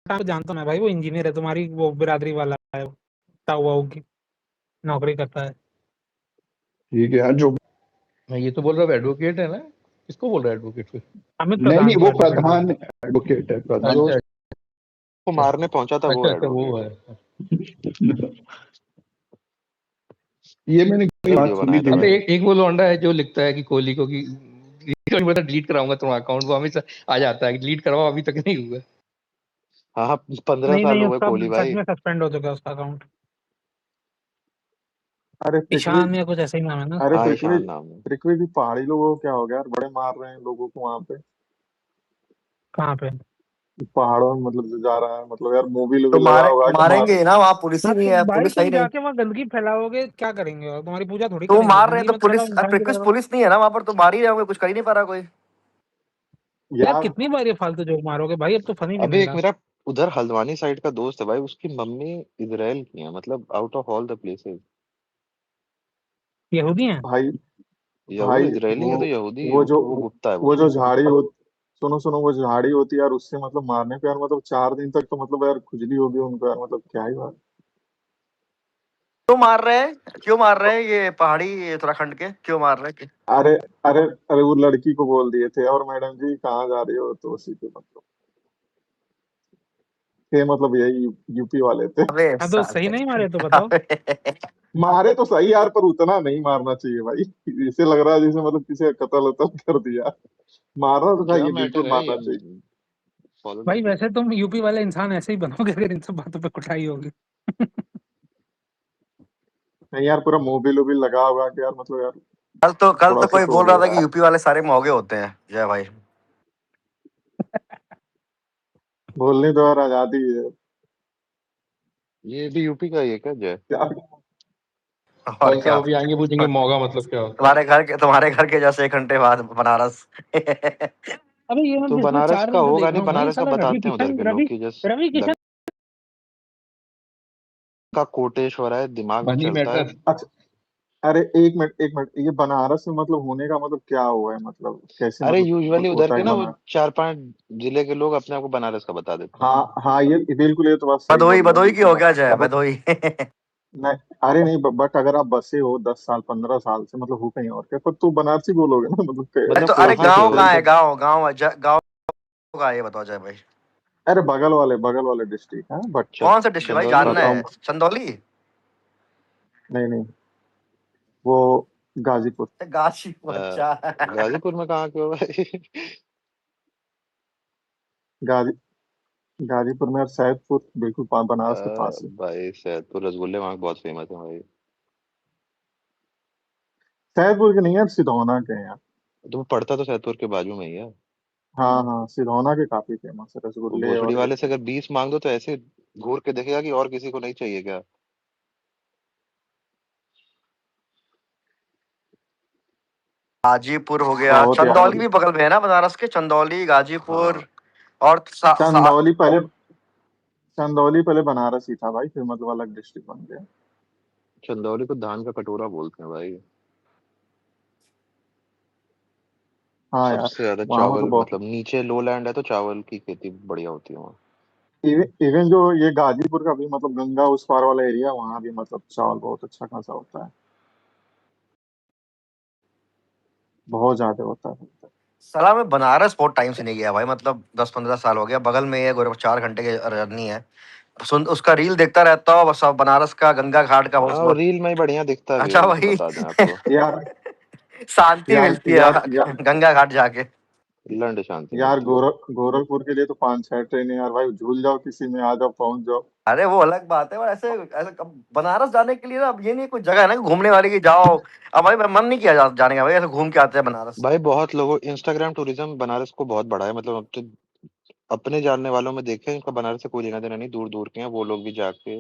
जानता हूँ मैं भाई, वो इंजीनियर है तुम्हारी वो बिरादरी वाला है, ताऊ की नौकरी करता है। ठीक है यार, जो मैं ये तो बोल रहा हूँ एडवोकेट है ना, किसको बोल रहा है एडवोकेट फिर? अमित नहीं प्रधान को वो एडवोकेट बोल प्रधान रहा है। एडवोकेट है, प्रधान। अच्छा को मारने पहुंचा था वो अच्छा वो एडवोकेट है। ये मैंने कोई बात वीडियो सुनी बनाया थी। था अब भाई। एक वो लौंडा है जो लिखता है कि कोहली को कि डिलीट कराऊंगा तुम्हारा अकाउंट, वो हमेशा आ जाता है डिलीट करवाओ, अभी तक नहीं हुआ। हाँ 15 नहीं साल नहीं, हो गए उसका कोहली सच भाई। में सस्पेंड हो चुका है उसका अकाउंट। अरे ईशान पृथ्वी या कुछ ऐसा ही नाम है ना। अरे हाँ पृथ्वी ईशान नाम है। पृथ्वी भी पहाड़ी लोगों को क्या हो गया यार, बड़े मार रहे हैं लोगों को वहां पे। कहाँ पे? पहाड़ों में मतलब जो जा रहा है, मतलब यार मूवी तो लगा होगा कि मार। मारेंगे ना, वहाँ पुलिस ही हाँ नहीं तो है, भाई पुलिस है ही तुम नहीं। जाके वहाँ गंदगी फैलाओगे, क्या करेंगे? और तुम्हारी पूजा थोड़ी तो वो करेंगे, मार रहे हैं गंदगी तो मत फैलाओ पुलिस, इंसान की कुछ तरह। पुलिस नहीं है ना वहां पर, तो मार ही रहे होंगे, कुछ कर ही नहीं पा रहा कोई। यार यार कितनी बार ये फालतू जोक मारोगे भाई, अब तो फनी भी अबे नहीं एक रहा। मेरा उधर हल्द्वानी साइड का दोस्त है भाई, उसकी मम्मी इजराइल की है, मतलब out of all the places. यहूदी हैं? भाई वो भाई इजरायली वो है तो यहूदी वो जो वो गुप्ता है वो। वो जो झाड़ी हो, सुनो सुनो, वो झाड़ी होती है यार, उससे मतलब मारने पे यार मतलब 4 दिन तक तो मतलब यार खुजली होगी उनको यार, मतलब क्या ही बात। क्यों मार रहे हैं, क्यों मार रहे हैं ये पहाड़ी उत्तराखंड के, क्यों मार रहे हैं? अरे अरे अरे वो लड़की को बोल दिए थे, और मैडम जी कहाँ जा रही हो, तो उसी के मतलब थे, मतलब यही यूपी वाले थे। अबे हाँ तो सही साले। नहीं मारे तो बताओ। मारे तो सही यार, पर उतना नहीं मारना चाहिए भाई। इसे लग रहा है जैसे मतलब किसी का कत्ल वतल कर दिया। मारना तो क्या चाहिए, मैटर बिल्कुल है मारना ये, चाहिए। फॉलो भाई नहीं वैसे करते। तुम यूपी वाले इंसान ऐसे ही बनोगे अगर इन सब बातों पे कुटाई होगी। नहीं यार, पूरा मोबिल वोबिल लगा होगा कि यार मतलब यार कल थोड़ा तो सा कोई तो बोल रहा हो था कि यार। यूपी वाले सारे मौगे होते हैं, जय भाई। बोलने तो यार आजादी है। ये भी यूपी का ही है क्या जय? क्या और कल क्या। साहब अभी आएंगे पूछेंगे मौगा मतलब क्या होता है। तुम्हारे घर के जैसे 1 घंटे बाद बनारस। अबे ये मैं तो पिछले बनारस 4 का दिन से होगा देख रहा नहीं, हूँ भाई, बनारस का साला रवि बताते हैं उधर किशन के लोग रवि कि जस्ट रवि किशन। का कोटेश्वर है, दिमाग मनी चलता है। मैटर। अच्छा, अरे एक मिनट, ये बनारस में मतलब होने का मतलब क्या हुआ है, मतलब कैसे अरे मतलब यूजुअली उधर होता के है ना वो बनारस। 4-5 जिले के लोग अपने आप को बनारस का बता देते हैं। हाँ हाँ, ये बिल्कुल, ये तो बात सही भदोई बोल रहे हो भदोई की बिल्कुल हो आप। गया जय, अब भदोई। नहीं, अरे नहीं, बट अगर आप बसे हो 10 साल 15 साल से, मतलब हो कहीं और क्या, पर तू बनारसी बोलोगे ना, मतलब मतलब अरे कहाँ से गांव हो? कहाँ है, मतलब गांव कहाँ है, ये बताओ जय भाई। अरे बगल वाले डिस्ट्रिक्ट है, बट कौन सा डिस्ट्रिक्ट भाई, चंदौली। जानना बताओ। है, चंदौली? नहीं नहीं, वो गाजीपुर। गाजीपुर, अ, अच्छा। गाजीपुर में कहाँ के हो भाई? गाजी गाजीपुर में यार सैदपुर, बिल्कुल बनारस के पास है। भाई सैदपुर रसगुल्ले वहाँ के बहुत फेमस है भाई। सैदपुर के नहीं यार, सिधौना के हैं यार। तो वो पड़ता तो सैदपुर के बाजू में ही है। हाँ हाँ, सिधौना के काफी फेमस है वो रसगुल्ले, भोसड़ी और ये वाले से अगर 20 मांग दो तो ऐसे घूर के देखेगा कि और किसी को नहीं चाहिए क्या। गाजीपुर हो गया, बहुत यार चंदौली भी मतलब। बगल में है ना बनारस के, चंदौली गाजीपुर। हाँ और चंदौली पहले चंदौली पहले बनारस ही था भाई, फिर मतलब अलग डिस्ट्रिक्ट बन गया। चंदौली को धान का कटोरा बोलते हैं भाई। हाँ यार, सबसे ज्यादा वहाँ मतलब चावल, बहुत। मतलब नीचे लो लैंड है तो चावल की खेती बढ़िया होती है वहाँ। इवन जो ये गाजीपुर का भी मतलब गंगा उस पार वाला एरिया, वहाँ भी मतलब चावल बहुत अच्छा खासा होता है, बहुत ज्यादा होता है। साला मैं बनारस बहुत टाइम से नहीं गया भाई, मतलब 10-15 साल हो गया, बगल में ही है, गोरख 4 घंटे की जर्नी है। उसका रील देखता रहता हूँ बस, बनारस का गंगा घाट का बहुत हाँ बहुत। रील में ही बढ़िया दिखता भी है अच्छा वो तो भाई। बता दें आपको। यार शांति यार मिलती है यार यार गंगा घाट जाके। लंड शांति यार मिलती है। गोरखपुर के लिए तो 5 6 ट्रेनें यार भाई, झूल जाओ किसी में, आ जाओ पहुंच जाओ। अरे वो अलग बात है, पर ऐसे ऐसे बनारस जाने के लिए ना, अब ये नहीं कोई जगह है ना कि घूमने वाली की जाओ। अब भाई मन नहीं किया जाने का भाई, ऐसे घूम के आते हैं बनारस। भाई बहुत लोगों इंस्टाग्राम टूरिज्म बनारस को बहुत बढ़ा है, मतलब अब तो अपने जानने वालों में देखे इनका बनारस से कोई लेना देना नहीं, दूर दूर के हैं वो लोग भी जाके।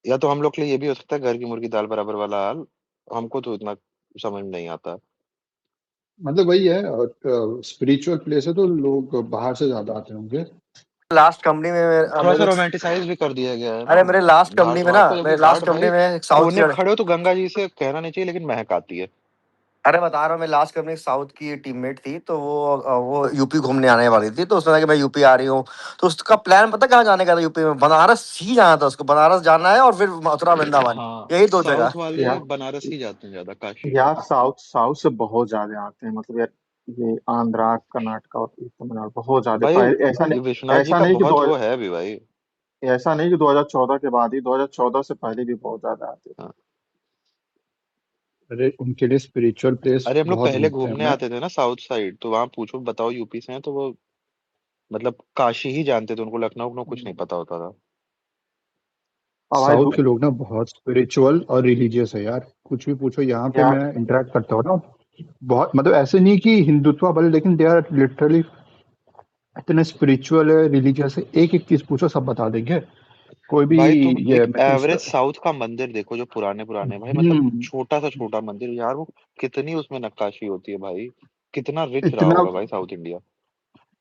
या तो हम लोग के लिए ये भी हो सकता है घर की मुर्गी दाल बराबर वाला हाल, हमको तो इतना समझ में नहीं आता। मतलब वही है, स्पिरिचुअल प्लेस है तो लोग बाहर से ज्यादा आते होंगे। लास्ट कंपनी में थोड़ा सा रोमांटिसाइज भी कर दिया गया है ना। अरे मेरे लास्ट कंपनी घाट में वाट ना, को, जबकि मेरे लास्ट घाट कंपनी भाई में एक साउथ कोने खड़े हो तो गंगा जी से कहना नहीं चाहिए लेकिन महक आती है। अरे बता रहा हूँ मैं, लास्ट कभी साउथ की टीममेट थी, तो वो यूपी घूमने आने वाली थी, तो उसने कहा कि मैं यूपी आ रही हूँ। तो उसका प्लान पता कहाँ जाने का था यूपी में? बनारस ही जाना था उसको। बनारस जाना है और फिर मथुरा वृंदावन, हाँ, यही दो साउथ जगह। वाले यार बनारस ही जाते हैं ज्यादा, काशी। यार साउथ साउथ से बहुत ज्यादा आते हैं, मतलब यार ये आंध्रा कर्नाटक और तमिलनाडु बहुत ज्यादा भाई ऐसा ये नहीं, विश्वनाथ जी ऐसा का नहीं कि बहुत वो है भी भाई। ऐसा नहीं कि 2014 के बाद ही, 2014 से पहले भी बहुत ज्यादा आते हाँ। अरे उनके लिए स्पिरिचुअल प्लेस अरे हम लोग बहुत पहले घूमते हैं। घूमने मैं आते थे ना साउथ साइड, तो वहां पूछो बताओ यूपी से हैं तो वो मतलब काशी ही जानते थे, उनको लखनऊ को कुछ नहीं हैं। पता होता था। अब भाई साउथ के लोग ना बहुत स्पिरिचुअल और रिलीजियस है यार। कुछ भी पूछो, यहाँ पे यार मैं इंटरेक्ट करता हूँ ना, बहुत मतलब ऐसे नहीं कि हिंदुत्व वाले, लेकिन दे आर लिटरली इतने स्पिरिचुअल है, रिलीजियस है। एक एक चीज पूछो सब बता देंगे। कोई भी भाई तुम ये एक मैं एवरेज इंस्टा साउथ का मंदिर देखो, जो पुराने पुराने भाई, मतलब हम्म छोटा सा छोटा मंदिर यार, वो कितनी उसमें नक्काशी होती है भाई। कितना रिच रहा इतना होगा भाई साउथ इंडिया।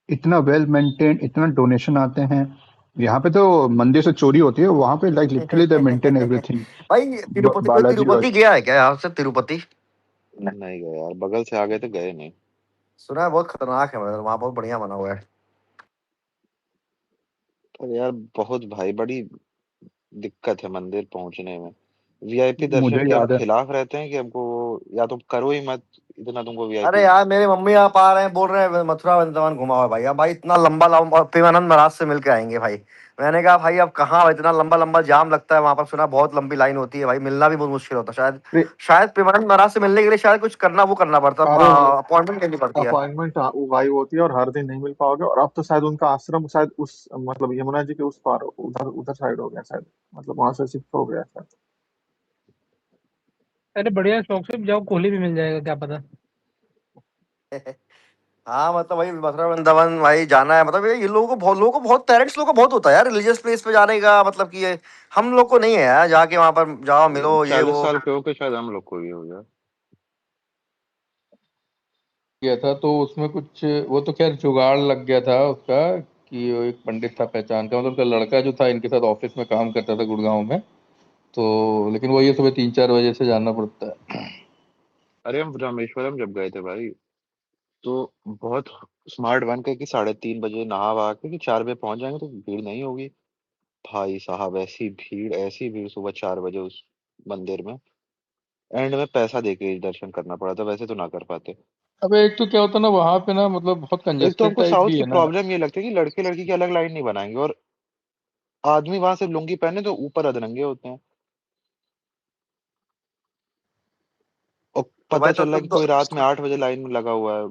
इतना वेल मेंटेन, इतना डोनेशन आते हैं। यहाँ पे तो मंदिर से चोरी होती है, वहां पे like literally they maintain everything. भाई तिरुपति, कोई बालाजी तिरुपति वैष्णो गया है क्या यहाँ से? तिरुपति नहीं गए यार, बगल से आ गए थे, गए नहीं। सुना है बहुत खतरनाक है, मतलब वहां बहुत बढ़िया बना हुआ है। पर यार बहुत भाई बड़ी दिक्कत है मंदिर पहुंचने में। वीआईपी दर्शन मुझे के हम याद है। खिलाफ रहते हैं कि हमको या तुम करो ही मत, इतना तुमको अरे वीआईपी। यार मेरे मम्मी आप आ रहे हैं, बोल रहे हैं मथुरा वृंदावन घुमाओ भाई। अब भाई इतना लंबा लंबा प्रेमानंद महाराज से मिलके आएंगे भाई। मैंने कहा भाई अब कहाँ, इतना लंबा लंबा जाम लगता है वहां पर, सुना बहुत लंबी लाइन होती है भाई, मिलना भी बहुत मुश्किल होता है शायद। अरे शायद प्रेमानंद महाराज से मिलने के लिए शायद कुछ करना, वो करना पड़ता, अरे अपॉइंटमेंट लेनी पड़ती है। अपॉइंटमेंट उगाई होती है और हर दिन नहीं मिल पाओगे। और अब तो शायद उनका आश्रम शायद उस मतलब यमुना जी के उस पार उधर उधर साइड हो गया शायद, मतलब वहां से शिफ्ट हो गया शायद। अरे बढ़िया, शौक से जाओ, कोहली भी मिल जाएगा, क्या पता। हाँ मतलब भाई मथुरा वृंदावन भाई जाना है, मतलब ये लोगों को बहुत, पेरेंट्स लोगों को बहुत होता है यार रिलीजियस प्लेस पे जाने का, मतलब कि ये हम लोग को नहीं है यार, जाके वहां पर जाओ मिलो ये 40 वो। साल के हो के शायद हम लोग को भी हो गया। गया था तो उसमें कुछ, वो तो खैर जुगाड़ लग गया था उसका, कि वो एक पंडित था पहचान का, मतलब उसका लड़का जो था इनके साथ ऑफिस में काम करता था गुड़गांव में। तो लेकिन वो ये सुबह 3-4 बजे से जाना पड़ता है। अरे हम रामेश्वरम जब गए थे भाई, तो बहुत स्मार्ट बन के कि 3:30 बजे नहा वहा के कि 4 बजे पहुंच जाएंगे तो भीड़ नहीं होगी। भाई साहब ऐसी भीड़, ऐसी भीड़ सुबह 4 बजे उस मंदिर में। एंड में पैसा दे के दर्शन करना पड़ा था, वैसे तो ना कर पाते। अब एक तो क्या होता है ना वहां पे ना, मतलब बहुत एक तो कंजेस्टेड हमको टाइप साउथ भी की है ना। प्रॉब्लम ये लगती है कि लड़के लड़की की अलग लाइन नहीं बनाएंगे, और आदमी वहां से लुंगी पहने तो ऊपर अधरंगे होते हैं। और तो पता भाई चल रहा है तुम कि तो कोई रात में 8 बजे लाइन में लगा हुआ है।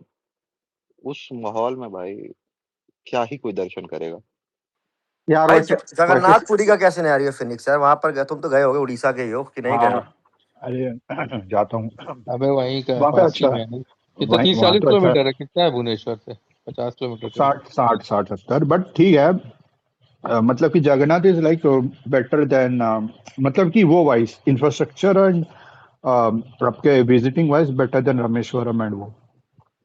उस माहौल में भाई क्या ही कोई दर्शन करेगा। यार भाई वैसे वैसे जगन्नाथपुरी का क्या सिनेरियो फिनिक्स है? वहां पर गए, तुम तो गए होगे, उड़ीसा के ही हो कि नहीं गए हो? हाँ, अरे जाता हूँ अबे वहीं का है, वहाँ पे। पास ही अच्छा, में है। कितना, वहीं तीस वहाँ चालीस तो अच्छा, किलोमीटर है, कितना है भुवनेश्वर से? 50 किलोमीटर करीब। 60 60 60 70, बट ठीक है। मतलब कि Jagannath is like better than, मतलब कि वो वाइज इंफ्रास्ट्रक्चर एंड आपके visiting wise better than Rameswaram and वो।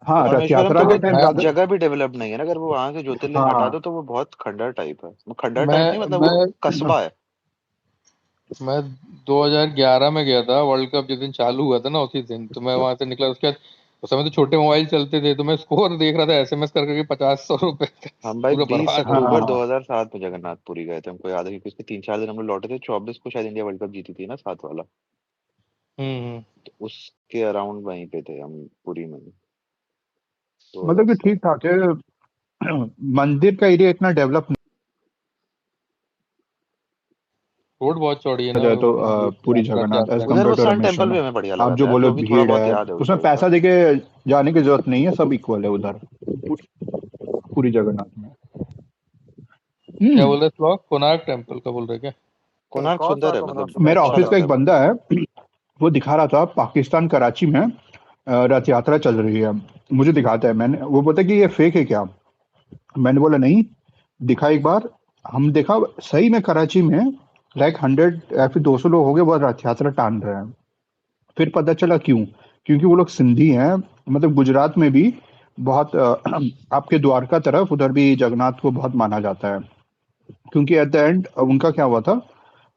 हाँ, रथ रामेश्वरम यात्रा तो के टाइम मैं ज्यादा। जगह भी डेवलप नहीं है ना, अगर वो वहां से ज्योतिर्लिंग हटा हाँ दो तो वो बहुत खंडर टाइप है। वो खंडर टाइप नहीं, मैं मतलब वो मैं कस्बा है। मैं 2011 में गया था, वर्ल्ड कप जिस दिन चालू हुआ था ना उसी दिन। तो मैं वहां से निकला, उसके बाद उस समय तो छोटे मोबाइल चलते थे, तो मैं स्कोर देख रहा था एसएमएस कर करके, 50-100 रुपए हम भाई पूरा 20 बर्बाद हो गया। अक्टूबर हाँ 2007 में जगन्नाथपुरी गए थे, हमको याद है क्योंकि उसके 3-4 दिन हम लोग लौटे थे। 24 को शायद इंडिया वर्ल्ड कप जीती थी ना, 7 वाला। हम्म। तो उसके अराउंड वहीं पे थे हम, पुरी में। मतलब कि 2007। ठीक ठाक है। मंदिर का एरिया इतना डेवलप रोड बहुत चौड़ी है नहीं ना जाए तो पूरी रथ जगन्नाथ एज यात्रा के उधर लिए। वो compare to sun temple Rameswaram. भी हमें बढ़िया आप लगा था जो यार, बोले जो भी थोड़ा भीड़ बहुत है, याद है उसमें उसका उसका। पैसा देके जाने की जरूरत नहीं है, सब इक्वल है उधर, पूरी जगन्नाथ में। क्या हम्म। बोल रहे श्लोक? कोणार्क टेम्पल का बोल रहे क्या? कोणार्क कौन सा सुंदर है, तुम नाम मतलब सुना है, मेरा कौन अच्छा ऑफिस सा? का लगता एक है मुझे। बंदा है, वो दिखा रहा था पाकिस्तान कराची में रथ यात्रा चल रही है। मुझे दिखाता है, मैंने वो बोलता है कि ये फेक है क्या। मैंने बोला नहीं, दिखा एक बार। हम देखा, सही में कराची में लाइक 100 या फिर 200 लोग हो गए, वो रथ यात्रा टान रहे हैं। फिर पता चला क्यों, क्योंकि वो लोग सिंधी हैं। मतलब गुजरात में भी बहुत आपके द्वारका तरफ उधर भी जगन्नाथ को बहुत माना जाता है। क्योंकि एट द एंड उनका क्या हुआ था,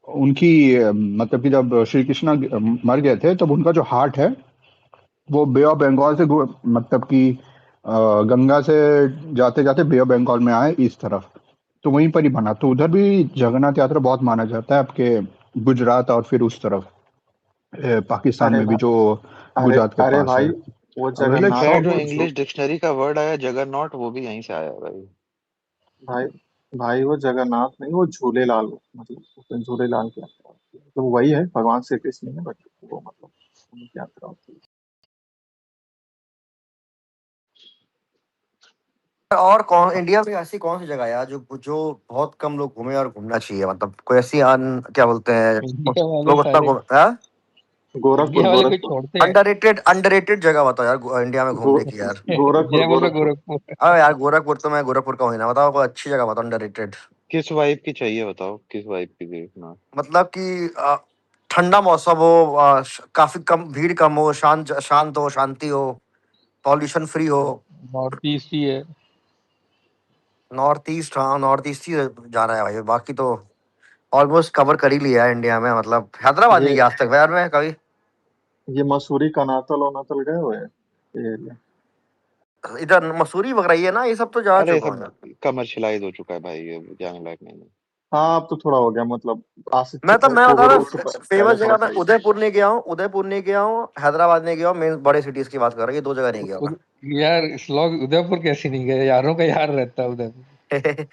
उनकी मतलब कि जब श्री कृष्णा मर गए थे, तब उनका जो हार्ट है वो बे ऑफ बंगाल से मतलब कि गंगा से जाते जाते बे ऑफ बंगाल में आए इस तरफ, तो वहीं पर ही बना। तो उधर भी जगन्नाथ यात्रा बहुत माना जाता है, आपके गुजरात और फिर उस तरफ पाकिस्तान अरे में भी, भाई, जो अरे गुजरात के अरे पास है। भाई, वो अब लाइक जगन्नाथ इनफैक्ट नहीं, जो वो इंग्लिश डिक्शनरी का वर्ड आया जगरनॉट, वो भी यहीं से आया है भाई। भाई भाई वो जगन्नाथ नहीं, वो झूलेलाल, मतलब उसमें झूलेलाल की यात्रा होती है। मतलब वही है, भगवान श्री कृष्ण है, बट वो मतलब उनकी यात्रा होती है। और कौन इंडिया में ऐसी कौन सी जगह है यार जो जो बहुत कम लोग घूमे और घूमना चाहिए, मतलब कोई ऐसी क्या बोलते हैं, इंडिया वाले लोग उतना सारे, गोरखपुर इंडिया वाले कोई गोरखपुर छोड़ते हैं। अंडररेटेड जगह बताओ यार इंडिया में गो, घूमने की यार। गोरखपुर जय बोल रहे गोरखपुर गोरखपुर। अरे यार गोरखपुर तो मैं गोरखपुर का हूँ ही ना, बताओ कोई अच्छी जगह बताओ अंडररेटेड। किस वाइब की चाहिए बताओ, किस वाइब की देखना। मतलब कि ठंडा मौसम हो, काफी कम भीड़, कम हो, शांत शांत हो, शांति हो, पॉल्यूशन फ्री हो। नॉर्थ ईस्ट ही है। नॉर्थ ईस्ट, हाँ नॉर्थ ईस्ट ही जाना है भाई, बाकी तो ऑलमोस्ट कवर कर ही लिया है इंडिया में। मतलब हैदराबाद नहीं ये गया आज तक यार मैं कभी। ये मसूरी कनातल वनातल गए हुए हैं ये एरिया? इधर मसूरी वगैरह ये ना, ये सब तो जा अरे ये चुका हूँ सब यार। कमर्शियलाइज हो चुका है भाई, ये जाने लायक नहीं है। हाँ, अब तो थोड़ा हो गया, मतलब आज से मैं बता 2 रोज रहा पहले फेमस थोड़ा जगह में सही था। उदयपुर नहीं गया हूँ, उदयपुर नहीं गया हूँ, हैदराबाद नहीं गया हूँ, मेन बड़े सिटीज की बात कर रहा हूँ, ये दो जगह नहीं गया उद- यार इस लोग उदयपुर कैसे नहीं गए, यारों का यार रहता है उदयपुर। मैं।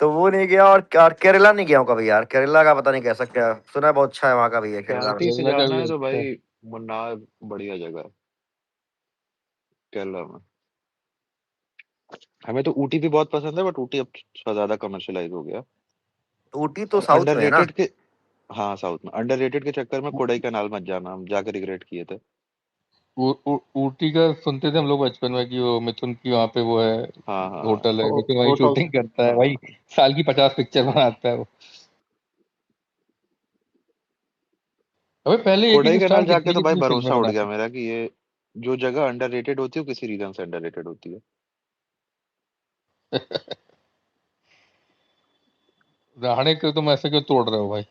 तो वो नहीं गया, और केरला नहीं गया हूँ कभी यार। केरला का पता नहीं कैसा, क्या सुना है बहुत अच्छा है वहाँ का भी है केरला में। शांति से केरला का जाना भी है तो अच्छा है। भाई मुन्नार बढ़िया जगह है केरला में। हमें तो ऊटी भी बहुत पसंद है, बट ऊटी अब थोड़ा ज्यादा कमर्शियलाइज हो गया। ऊटी तो और साउथ में है ना। अंडररेटेड के, हाँ साउथ में अंडररेटेड के चक्कर में कोडाई कैनाल मत जाना, हम जाके रिग्रेट किए थे। ऊटी का सुनते थे हम लोग बचपन में कि वो मिथुन की वहाँ पे वो है, हाँ हाँ हाँ होटल है, मिथुन वहीं होटल। शूटिंग करता है भाई। हाँ। साल की 50 पिक्चर बनाता है वो। अबे पहले एक कोडाई एक स्टार कैनाल जाके कितनी तो भाई कितनी फिल्में भरोसा उठ गया बनाते मेरा कि ये जो जगह अंडररेटेड होती है वो किसी रीजन से अंडररेटेड होती है। हैं। रहाणे को तुम ऐसे क्यों तोड़ रहे हो भाई?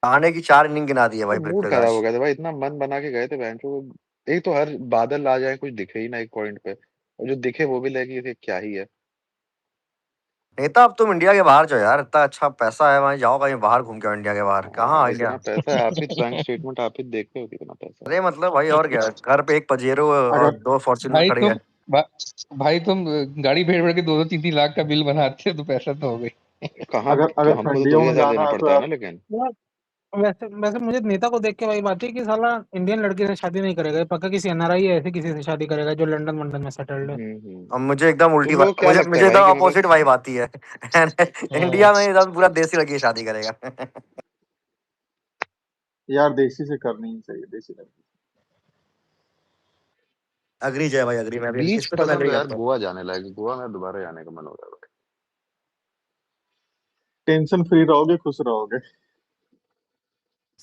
आने की 4 इनिंग गिना दी है तो भाई मूड खराब हो पृथ्वीराज। गया था भाई, इतना मन बना के गए थे बैंचो। एक तो हर बादल आ जाए कुछ दिखे ही ना एक पॉइंट पे, और जो दिखे वो भी लगे कि ये क्या ही है। नेता अब तुम इंडिया के बाहर जाओ यार, इतना अच्छा पैसा है वहां, जाओ कहीं बाहर घूम के आओ इंडिया के बाहर। कहाँ इंडिया। इतना पैसा है, आप ही बैंक स्टेटमेंट आप ही देखते हो कितना पैसा है। अरे मतलब भाई और क्या, घर पे एक पजेरो और अगर 2 फॉर्च्यूनर भाई खड़ी है। तुम भा, भाई तुम गाड़ी भेड़ भेड़ के 2-2 3-3 लाख का बिल बनाते हो तो पैसा तो हो गई। कहाँ अगर अगर हमको तो दो ठंडियों ही में हजार देना जाना है तो पड़ता है यार, ना लेकिन। यार, वैसे वैसे मुझे नेता को देख के वही बात है कि साला इंडियन लड़की से शादी नहीं करेगा, ये पक्का किसी एनआरआई ऐसे किसी से शादी करेगा जो लंदन वंदन में सेटल्ड है। अब मुझे एकदम उल्टी तुम लोग क्या मुझे लगता है मुझे भाई एकदम कि मतलब अपोजिट वाइब आती है। हाँ। इंडिया में एकदम पूरा देसी लड़की से शादी करेगा। यार देसी से करनी ही चाहिए, देसी लड़की। अग्री जय भाई, अग्री, मैं भी बीच इस पे तो मैं पसंद अग्री हो यार, करता हूँ। गोवा जाने लायक, गोवा में दोबारा जाने का मन हो रहा है टेंशन फ्री रहोगे, खुश रहोगे।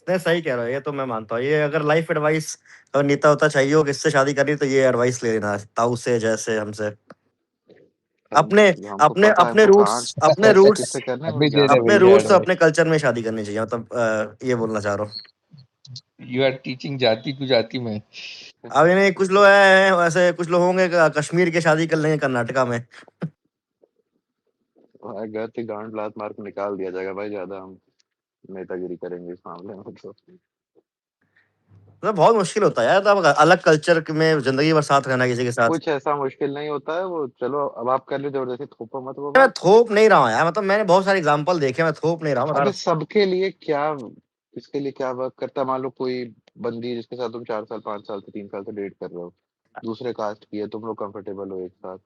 नहीं सही कह रहे हो, ये तो मैं मानता हूँ। ये अगर लाइफ एडवाइस अगर नेता होता चाहिए हो किससे शादी करनी, तो ये एडवाइस ले लेना ताऊ से, जैसे हमसे। अपने भाई। हमको अपने पता है अपने हमको कहाँ रूट्स अपने रूट्स किससे करना है, अभी बस दे जाना रहे अपने पड़ेगा। भैया रूट्स और एडवाइस। अपने कल्चर में शादी करनी चाहिए, मतलब ये बोलना चाह रहा हूँ। यू आर टीचिंग जाति टू जाति में। अब इन्हें कुछ लोग हैं वैसे, कुछ लोग होंगे कश्मीर के शादी कर लेंगे कर्नाटका में। भाई घर से गांड लात मार के निकाल दिया जाएगा भाई, ज्यादा हम नेतागिरी करेंगे इस मामले में तो। मतलब बहुत मुश्किल होता है यार, तब अलग कल्चर में जिंदगी भर साथ रहना किसी के साथ। कुछ ऐसा मुश्किल नहीं होता है वो, चलो अब आप कर लो जबरदस्ती, थोपो मत वो मैं बात। थोप नहीं रहा हूँ यार, मतलब मैंने बहुत सारे एग्जांपल देखे, मैं थोप नहीं रहा हूँ बता अबे रहा सबके लिए क्या, किसके लिए क्या वर्क करता है। मान लो कोई बंदी जिसके साथ तुम 4 साल 5 साल से 3 साल से डेट कर रहे हो, दूसरे कास्ट की है, तुम लोग कंफर्टेबल हो एक साथ, हूँ।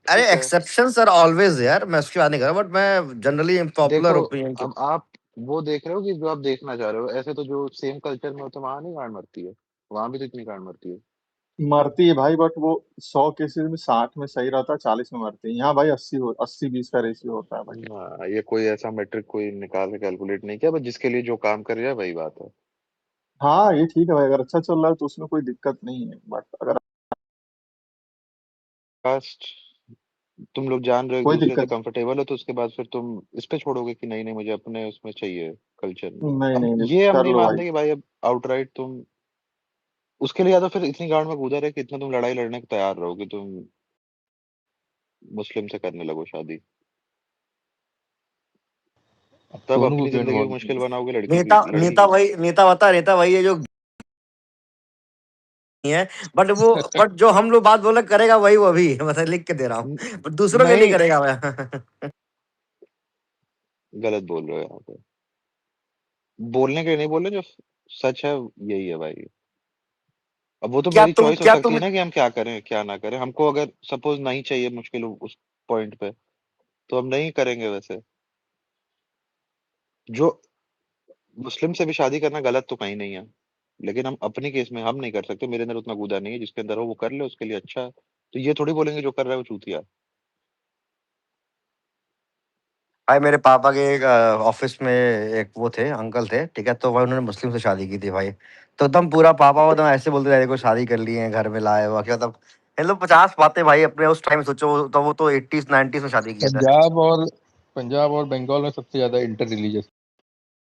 अरे ठीक है। एक्सेप्शंस आर ऑलवेज यार, मैं उसकी बात नहीं कर रहा, बट मैं जनरली पॉपुलर देखो ओपिनियन के। अब आप वो देख रहे हो कि जो आप देखना चाह रहे हो, ऐसे तो जो सेम कल्चर में होता है वहां नहीं गांड मरती है, वहां भी तो इतनी गांड मरती है। मरती है भाई, बट वो 100 केसेस में 60 में सही रहता है, 40 में मरती है। यहाँ भाई 80-20 का रेशियो होता है भाई। हाँ, ये कोई ऐसा मैट्रिक कोई निकाल के कैलकुलेट नहीं किया, बस जिसके लिए जो काम कर रहा है वही बात है। हाँ ये ठीक है भाई, अगर अच्छा चल रहा है तो उसमें कोई दिक्कत नहीं है, बट अगर कास्ट तुम लोग जान रहे हो एक कोई दूसरे से, दिक्कत कंफर्टेबल हो, तो उसके बाद फिर तुम इस पे छोड़ोगे कि नहीं नहीं मुझे अपने उसमें चाहिए कल्चर में। नहीं, अब नहीं, नहीं, ये हम कर नहीं लो भाई। मानते कि भाई अब आउटराइट तुम उसके लिए या तो फिर इतनी गांड में कूदा रहे कि इतना तुम लड़ाई लड़ने को तैयार रहो कि तुम मुस्लिम से करने लगो शादी। अब तब सोनू को अपनी क्यों जिंदगी को इन्वॉल्व मुश्किल किया? बनाओगे लड़की नेता की लड़की नेता की। वही नेता वही है जो नहीं है, बट जो हम लोग बात बोले करेगा वही वो भी मतलब लिख के दे रहा हूँ, न- पर दूसरों के नहीं नहीं, करेगा मैं। गलत बोल रहे हो यहाँ पे। बोलने के लिए नहीं बोल रहे, जो सच है यही है भाई। अब वो तो मेरी चॉइस हो क्या सकती तुम है ना कि हम क्या करें क्या ना करें। हमको अगर सपोज नहीं चाहिए मुश्किल उस पॉइंट पे, तो हम नहीं करेंगे वैसे। जो मुस्लिम से भी शादी करना गलत तो कहीं नहीं है, लेकिन हम अपने केस में हम नहीं कर सकते। मेरे अंदर उतना गुदा नहीं है, जिसके अंदर हो वो कर ले, उसके लिए अच्छा है। तो ये थोड़ी बोलेंगे जो कर रहा है वो चूतिया है। भाई मेरे पापा के एक ऑफिस में एक वो थे अंकल थे, ठीक है, तो भाई उन्होंने मुस्लिम से शादी की थी भाई। तो एकदम पूरा पापा वो एकदम ऐसे बोलते थे को शादी कर ली है घर में लाए हुआ क्या, मतलब इन लोग 50 बातें भाई अपने उस टाइम सोचो, तो वो तो 80s 90s में शादी किया था। पंजाब और बंगाल में सबसे ज्यादा इंटर रिलीजियस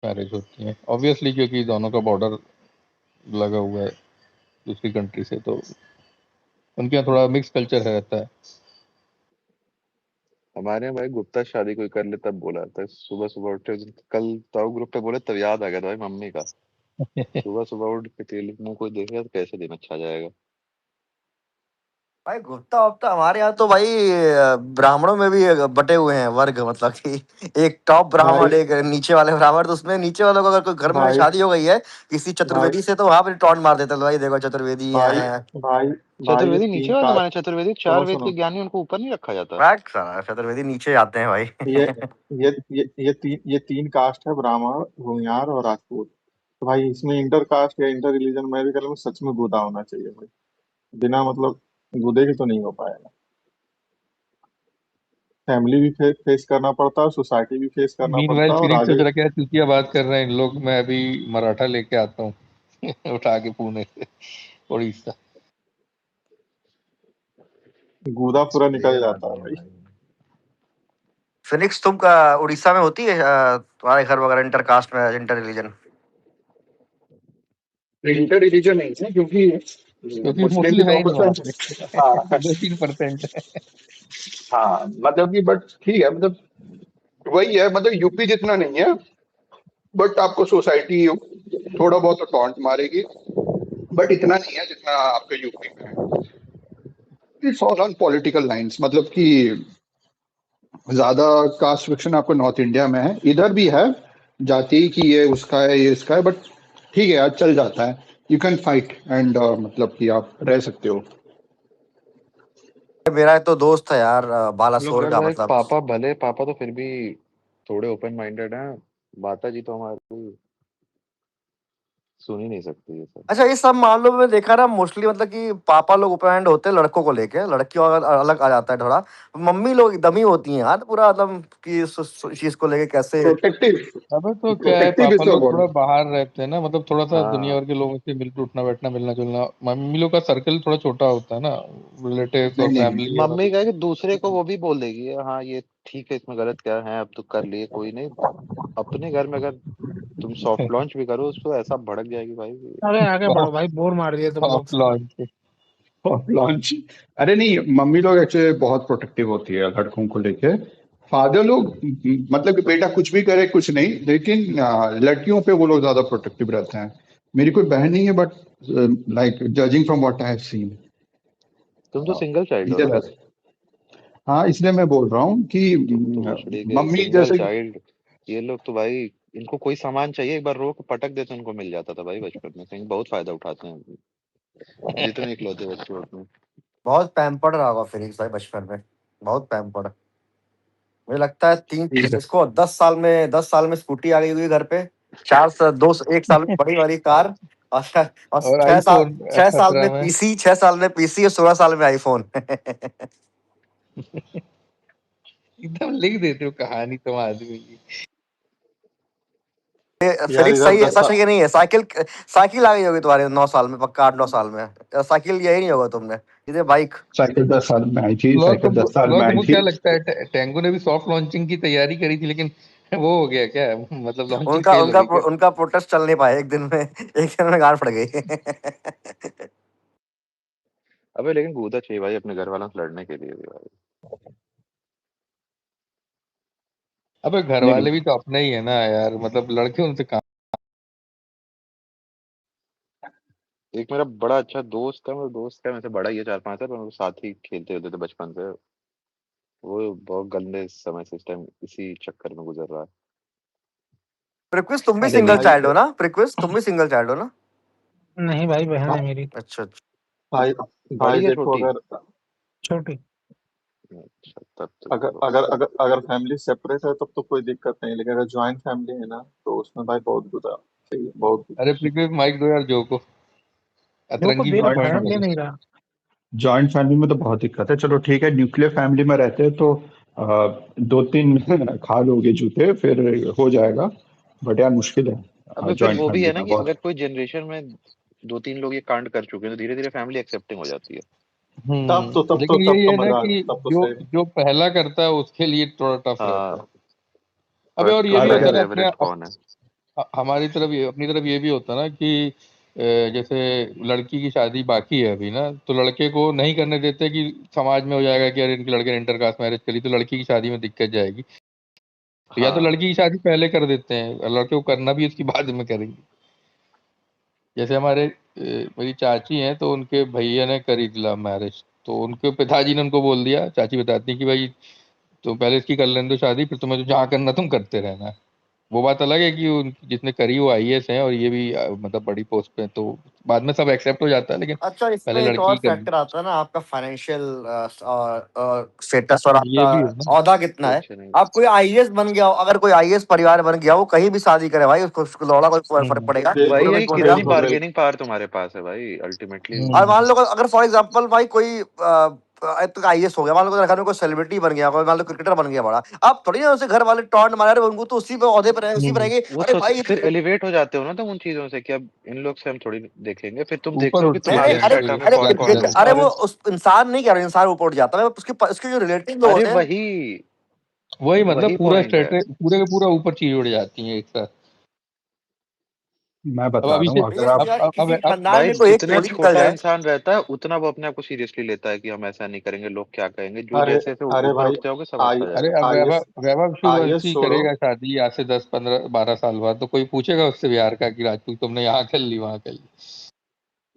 मैरिज होती है, ऑब्वियसली, क्योंकि दोनों का बॉर्डर लगा हुआ है दूसरी कंट्री से, तो उनके यहाँ थोड़ा मिक्स कल्चर रहता है। हमारे यहाँ भाई गुप्ता शादी कोई कर ले तब बोला था। सुबह सुबह उठे कल ताऊ ग्रुप पे बोले तब याद आ गया था भाई मम्मी का। सुबह सुबह उठ के तेल मुंह कोई देखेगा तो कैसे दिन अच्छा जाएगा। भाई गुप्ता वुप्ता हमारे यहाँ तो भाई ब्राह्मणों में भी बटे हुए हैं वर्ग, मतलब कि एक टॉप भाई ब्राह्मण एक नीचे वाले ब्राह्मण, तो उसमें नीचे वालों को अगर कोई घर में भाई शादी हो गई है किसी भाई चतुर्वेदी से, तो वहां पे टॉन्ट मार देते हैं, भाई देखो चतुर्वेदी भाई है। भाई भाई ये चतुर्वेदी नीचे तीन वाले कास्ट। माने, चतुर्वेदी चार सुनो वेद के सुनो, ज्ञानी, उनको ऊपर नहीं रखा जाता। बैक सारा चतुर्वेदी नीचे आते हैं भाई। ये ये तीन कास्ट है, ब्राह्मण, भूमिहार और राजपूत। तो भाई इसमें इंटर कास्ट या इंटर रिलीजन मैं भी कह रहा हूँ, सच में गुदा होना चाहिए भाई। बिना मतलब गुदे के तो नहीं हो पाएगा। फैमिली भी फेस करना पड़ता है, सोसाइटी भी फेस करना मीनवाइल पड़ता है, और फिनिक्स सोच आगे रहा क्या चुतिया बात कर रहे हैं इन लोग। मैं अभी मराठा लेके आता हूँ उठा के पुणे से, उड़ीसा। गुदा पूरा ये निकल बात जाता है नहीं है भाई। भाई। फिनिक्स तुम का उड़ीसा में होती है तुम्हारे घर वगैरह इंटर कास्ट में इंटर रिलीजन? इंटर रिलीजन नहीं है, क्योंकि क्योंकि मुस्लिम भी मुस्लिम है ही नहीं वहां 2%। पे हाँ 2-3% है। हाँ, मतलब कि बट ठीक है, मतलब वही है, मतलब यूपी जितना नहीं है, बट आपको सोसाइटी थोड़ा बहुत तो टॉन्ट मारेगी, बट इतना नहीं है जितना आपके यूपी में है। It's all on political lines, मतलब कि ज्यादा कास्ट फ्रिक्शन आपको नॉर्थ इंडिया में है, इधर भी है, जाति की ये उसका है ये इसका है, बट ठीक है यार, चल जाता है। यू कैन फाइट एंड मतलब कि आप रह सकते हो। मेरा एक तो दोस्त है यार हम लोग बालासोर घर का, भाई मतलब पापा भले, पापा तो फिर भी थोड़े ओपन माइंडेड हैं। माता जी तो हमारी सुन ही नहीं सकती ये सब। अच्छा ये सब मामलों में देखा ना मोस्टली, मतलब कि पापा लोग ओपन होते हैं लड़कों को लेके, लड़कियों का अलग आ जाता है थोड़ा। मम्मी लोग एकदम ही होती हैं यार पूरा एकदम कि इस चीज को लेके कैसे। प्रोटेक्टिव, अबे तो क्या है, प्रोटेक्टिव पापा इज द लोग थोड़ा वर्ड। बाहर रहते हैं ना, मतलब थोड़ा सा दुनिया हाँ, भर के लोगों से मिलकर उठना बैठना मिलना जुलना। मम्मी लोग का सर्कल थोड़ा छोटा होता है ना, रिलेटिव्स नहीं और नहीं, फैमिली और मम्मी कहे कि दूसरे को वो भी बोल देगी हाँ ये ठीक है, इसमें गलत क्या है, अब तो कर लिए कोई नहीं। अपने घर में अगर तुम सॉफ्ट लॉन्च भी करो उसको ऐसा भड़क जाएगी भाई। आगे आगे बढ़ो सॉफ्ट भाई, बोर मार दिए तुम लोग। Soft launch. लॉन्च। अरे नहीं, मम्मी लोग एक्चुअली बहुत प्रोटेक्टिव होती है लड़कों को लेके। फादर लोग मतलब कि बेटा कुछ भी करे कुछ नहीं, लेकिन लड़कियों पे वो लोग ज्यादा प्रोटेक्टिव रहते हैं। मेरी कोई बहन नहीं है, but like judging from what I have seen, तुम तो सिंगल चाइल्ड हो ये ना। रहता। हाँ, इसलिए मैं बोल रहा हूँ कि हम्म। तुम तो भोसड़ी के मम्मी सिंगल जैसे चाइल्ड। ये लोग तो भाई, इनको कोई सामान चाहिए एक बार रो के पटक देते उनको मिल जाता था भाई बचपन में। कहीं बहुत फायदा उठाते हैं जितने इकलौते बच्चे होते हैं। बहुत पैम्पर्ड रहा होगा फिनिक्स भाई बचपन में, बहुत पैम्पर्ड। मुझे लगता है तीन इसको 10 साल में स्कूटी आ गई हुई घर पे, 1 साल में बड़ी वाली कार, और और 6 साल आईफोन 6 साल में 17 में। पीसी, 6 साल में पीसी और 16 साल में आईफोन। एकदम लिख देते हो कहानी तुम आदमी की। यार फिनिक्स इधर सही है, सच है कि नहीं है? साइकिल साइकिल आ गई होगी तुम्हारे 9 साल में, पक्का 8-9 साल में। साइकिल यही नहीं होगा तुमने, सीधे बाइक। साइकिल 10 साल में आई थी, फ्लोर साइकिल तुमको 10 साल फ्लोर में आई तुमको थी। क्या लगता है, टैंगो ने भी सॉफ्ट लॉन्चिंग की तैयारी करी थी, लेकिन वो हो गया क्या, मतलब लॉन्चिंग उनका फेल हो उनका गई क्या? उनका प्रोटेस्ट चल नहीं पाया एक दिन में, एक दिन में गांड फट गई। अबे लेकिन गूदा चाहिए भाई अपने घर वालों से लड़ने के लिए भी भाई। अबे घर नहीं वाले नहीं भी तो अपने ही है ना यार, मतलब लड़के उनसे काम। एक मेरा बड़ा अच्छा दोस्त है, मेरा दोस्त है, मेरे से बड़ा ही है 4-5 साल, पर हम लोग साथ ही खेलते होते थे बचपन से। वो बहुत गंदे समय से इस टाइम इसी चक्कर में गुजर रहा है। प्रिक्विस तुम भी अरे सिंगल भाई चाइल्ड हो ना? प्रिक्विस तुम भी सिंगल चाइल्ड हो ना? नहीं भाई, बहन है मेरी अच्छा अच्छा। भाई भाई बड़ी है देखो, छोटी? अगर छोटी। अच्छा तब तो अगर चलो। अगर अगर अगर फैमिली सेपरेट है तब तो कोई दिक्कत नहीं, लेकिन अगर ज्वाइंट फैमिली है ना तो उसमें भाई बहुत गुदा चाहिए, बहुत गुदा। अरे प्रीति माइक दो यार जो को, जो को अतरंगी दे वीडियो रखा जॉइंट है, बना ले दे। नहीं रहा। जॉइंट फैमिली में तो बहुत दिक्कत है। चलो ठीक है, न्यूक्लियर फैमिली में रहते हैं तो 2-3 खा लोगे जूते, फिर हो जाएगा। बट यार मुश्किल अबे है फिर जॉइंट वो भी फैमिली है ना में कि बहुत। अगर कोई जनरेशन में 2-3 लोग ये कांड कर चुके हैं तो धीरे धीरे फैमिली एक्सेप्टिंग हो जाती है। लेकिन यही तब तो है ना मजा कि तब तो जो सही। जो पहला करता है उसके लिए थोड़ा टफ रहता है। हाँ। अबे और ये भी अरे होता है क्राइम ना अपने एवरेज कौन है? हमारी तरफ अपनी तरफ ये भी होता है ना कि जैसे लड़की की शादी बाकी है अभी ना, तो लड़के को नहीं करने देते कि समाज में हो जाएगा कि अरे इनके लड़के ने इंटर कास्ट मैरिज करी तो लड़की की शादी में दिक्कत जाएगी, तो या तो हाँ लड़की की शादी पहले कर देते हैं और लड़के को करना भी उसकी बाद में करेंगे। जैसे हमारे मेरी चाची हैं तो उनके भैया ने करी थी लव मैरिज, तो उनके पिताजी ने उनको बोल दिया, चाची बताती है कि भाई तो पहले इसकी कर लेने दो शादी, फिर तुम्हें तो जहाँ करना तुम करते रहना। वो बात अलग है कि उन जिसने करी वो आईएएस हैं और ये भी मतलब बड़ी पोस्ट पे हैं, तो बाद में सब एक्सेप्ट हो जाता है, लेकिन अच्छा, इसमें पहले एक लड़की और की करनी। फैक्टर आता है ना, आपका फाइनेंशियल स्टेटस और ये आपका भी है ना। औहदा कितना है। कुछ नहीं। आप कोई आईएएस बन गया हो, अगर कोई आईएएस परिवार बन गया वो कहीं भी शादी करे भाई, उसको लौड़ा कोई फर्क पड़ेगा? वही तो है भी कि बोलेगा। कितनी बिल्कुल बिल्कुल। बार्गेनिंग पावर तुम्हारे पास है भाई अल्टीमेटली। और मान लो अगर फॉर एग्जांपल भाई कोई आईएएस हो गया, मान लो घर में कोई सेलिब्रिटी बन गया, कोई मान लो क्रिकेटर बन गया बड़ा, आप थोड़ी ना उसे घर वाले टॉन्ट मारे, अरे उनको तो उसी पे ओहदे पर है, उसी पर रहेंगे, वो अरे भाई फिर एलिवेट हो जाते हो ना तुम उन चीजों से कि अब इन लोग से हम थोड़ी देखेंगे, फिर तुम देखते ऊपर हो कि उठते नहीं हैं नहीं, तुम्हारे अरे फिर स्टेटस में अरे कौन कौन जाते क्रिकेट, जाते अरे हैं। वो उस इंसान नहीं कह रहा, इंसान ऊपर उठ जाता है, उसके उसके जो रिलेटिव लोग अरे होते हैं। वही मतलब वही पूरा पॉइंट है। स्टेटस पूरे के पूरा ऊपर चीज उड़ जाती है एक साथ। मैं अब बता अभी रहा से हूँ, अगर ये आप यार किसी अब खानदान भाई में कोई एक जितना चोरी निकल छोटा जाए। इंसान रहता है उतना वो अपने आप को सीरियसली लेता है कि हम ऐसा नहीं करेंगे, लोग क्या कहेंगे। जो अरे जैसे जैसे अरे ऊपर भाई, उठते होगे सब आई आता अरे जाएगा। अब आईएएस वैभव वैभव आईएएस सूर्यवंशी छोड़ो। करेगा शादी आज से 10-15-12 साल बाद, तो कोई पूछेगा उससे बिहार का कि राजपूत तुमने यहाँ कर ली वहां कर ली।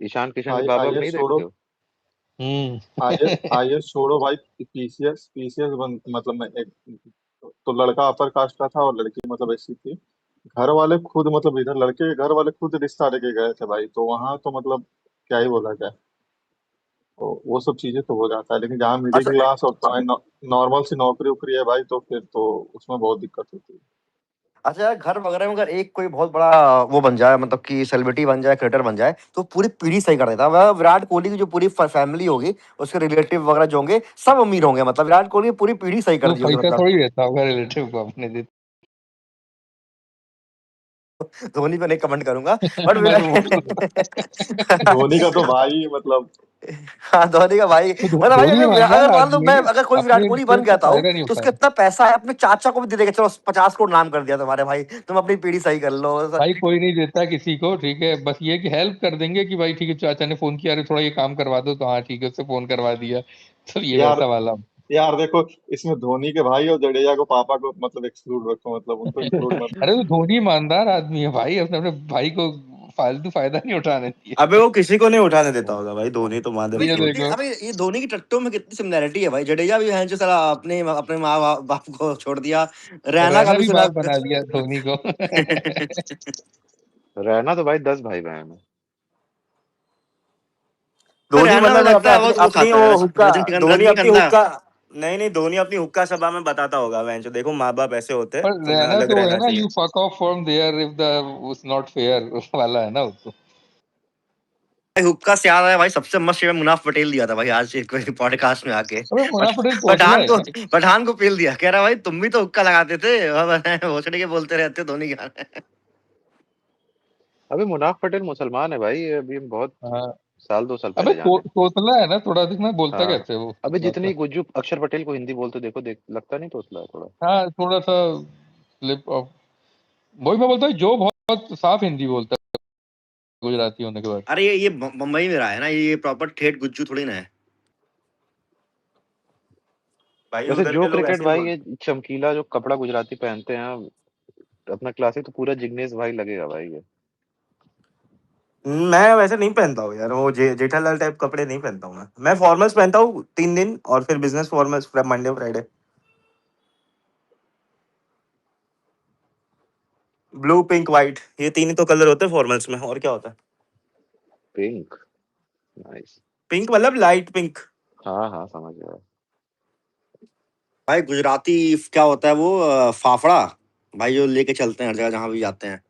ईशान किशन बाबा को आईएएस नहीं छोड़ो। देखते हो? आईएएस छोड़ो भाई, पीसीएस पीसीएस बन मतलब मैं एक तो लड़का अपर कास्ट का था और लड़की मतलब ऐसी थी। घर वाले खुद मतलब इधर लड़के के घर वाले खुद रिश्ता लेके गए थे भाई, तो वहां तो मतलब क्या ही बोला जाए। तो वो सब चीजें तो हो जाता है, लेकिन जहाँ मिडिल अच्छा क्लास और नॉर्मल सी नौकरी उकरी है भाई, तो फिर तो उसमें बहुत दिक्कत होती है। अच्छा यार, घर वगैरह में अगर एक कोई बहुत बड़ा वो बन जाए, मतलब कि सेलिब्रिटी बन जाए, क्रिएटर बन जाए, तो पूरी पीढ़ी सही कर देता है। विराट कोहली की जो पूरी फैमिली होगी, उसके रिलेटिव वगैरह जो होंगे सब अमीर होंगे, मतलब विराट कोहली की पूरी पीढ़ी सही कर तो दी होगी पैसा मतलब। थोड़ी रहता होगा रिलेटिव को अपने देते। धोनी पे नहीं कमेंट करूंगा, बट मैं तो बोल धोनी का तो भाई मतलब हाँ, धोनी का भाई तो मतलब भाई, धोनी अगर ईमानदार अगर मान लो आदमी मैं, है, अगर कोई विराट अपने कोहली बन इज्जत गया से था फायदा नहीं तो उसका उठाया। इतना पैसा है, अपने चाचा को भी दे देगा, चलो 50 करोड़ नाम कर दिया तुम्हारे भाई, तुम अपनी पीढ़ी सही कर लो। भाई कोई नहीं देता किसी को, ठीक है, बस ये कि हेल्प कर देंगे कि भाई ठीक है चाचा ने फोन किया, अरे थोड़ा ये काम करवा दो, तो हाँ ठीक है उससे फोन करवा दिया, तो ये यार वैसा वाला। यार देखो, इसमें धोनी के भाई और जडेजा को पापा को मतलब एक्सक्लूड रखो, मतलब उनको इंक्लूड मत अरे करो। तो धोनी ईमानदार आदमी है भाई, अपने अपने भाई को फालतू फायदा नहीं उठाने दिया। अबे वो किसी को नहीं उठाने देता होगा भाई, धोनी तो मान ये अबे देखो। अबे ये धोनी की टट्टों में कितनी सिमिलैरिटी है भाई। जडेजा भी है जो साला अपने अपने माँ बाप को छोड़ दिया। रैना का रैना भी भी सुना। बाप बना दिया धोनी को। रहना तो भाई 10 भाई बहन है। धोनी रहना में मतलब लगता अपने है अपनी बहुत वो अपनी खाता वो है, हुक्का, धोनी अपनी रजनीगंधा। हुक्का। नहीं नहीं, धोनी अपनी हुक्का सभा में बताता होगा, वैंचो देखो माँ बाप ऐसे होते हैं, पर तुम्हें रहना अलग तो है रहना ना, चाहिए। You fuck off from there if the was not fair वाला है ना वो तो। भाई हुक्का से याद है भाई, सबसे मस्त शेर मुनाफ पटेल दिया था भाई आज एक पॉडकास्ट में आके। अबे मुन्ना पटेल पोतला पठान है को क्या? पठान को पेल दिया, कह रहा भाई तुम भी तो हुक्का लगाते थे, भोसड़ी के बोलते रहते हो धोनी का। अबे मुनाफ पटेल मुसलमान है भाई, ये अभी हम बहुत हाँ। साल 2 साल अबे पहले जाने। तोतला है ना थोड़ा, दिखना बोलता हाँ। कैसे है वो अबे तोतला सा। जितनी गुज्जू अक्षर पटेल को हिंदी बोलते देखो, लगता नहीं तोतला है थोड़ा। हाँ थोड़ा सा स्लिप ऑफ। वही मैं बोलता हूँ जो बहुत साफ हिंदी बोलता है गुजराती होने के बाद। अरे ये मुंबई में रहा है ना, ये प्रॉपर ठेठ गुज्जू थोड़ी ना है। भाई वैसे उधर जो के लोग क्रिकेट ऐसे भाई बोल ये चमकीला जो कपड़ा गुजराती पहनते हैं अपना क्लासिक तो पूरा जिग्नेश भाई लगेगा भाई ये। मैं वैसे नहीं पहनता हूँ यार, वो जेठालाल टाइप कपड़े नहीं पहनता हूँ मैं फॉर्मल्स पहनता हूँ 3 दिन और फिर business formals Monday Friday. Blue pink white ये 3 ही तो कलर होते हैं फॉर्मल्स में, और क्या होता है? Pink, nice. पिंक मतलब लाइट पिंक। हाँ हाँ समझ गया। भाई गुजराती क्या होता है वो फाफड़ा भाई, जो लेके चलते हैं हर जगह जहां भी जाते हैं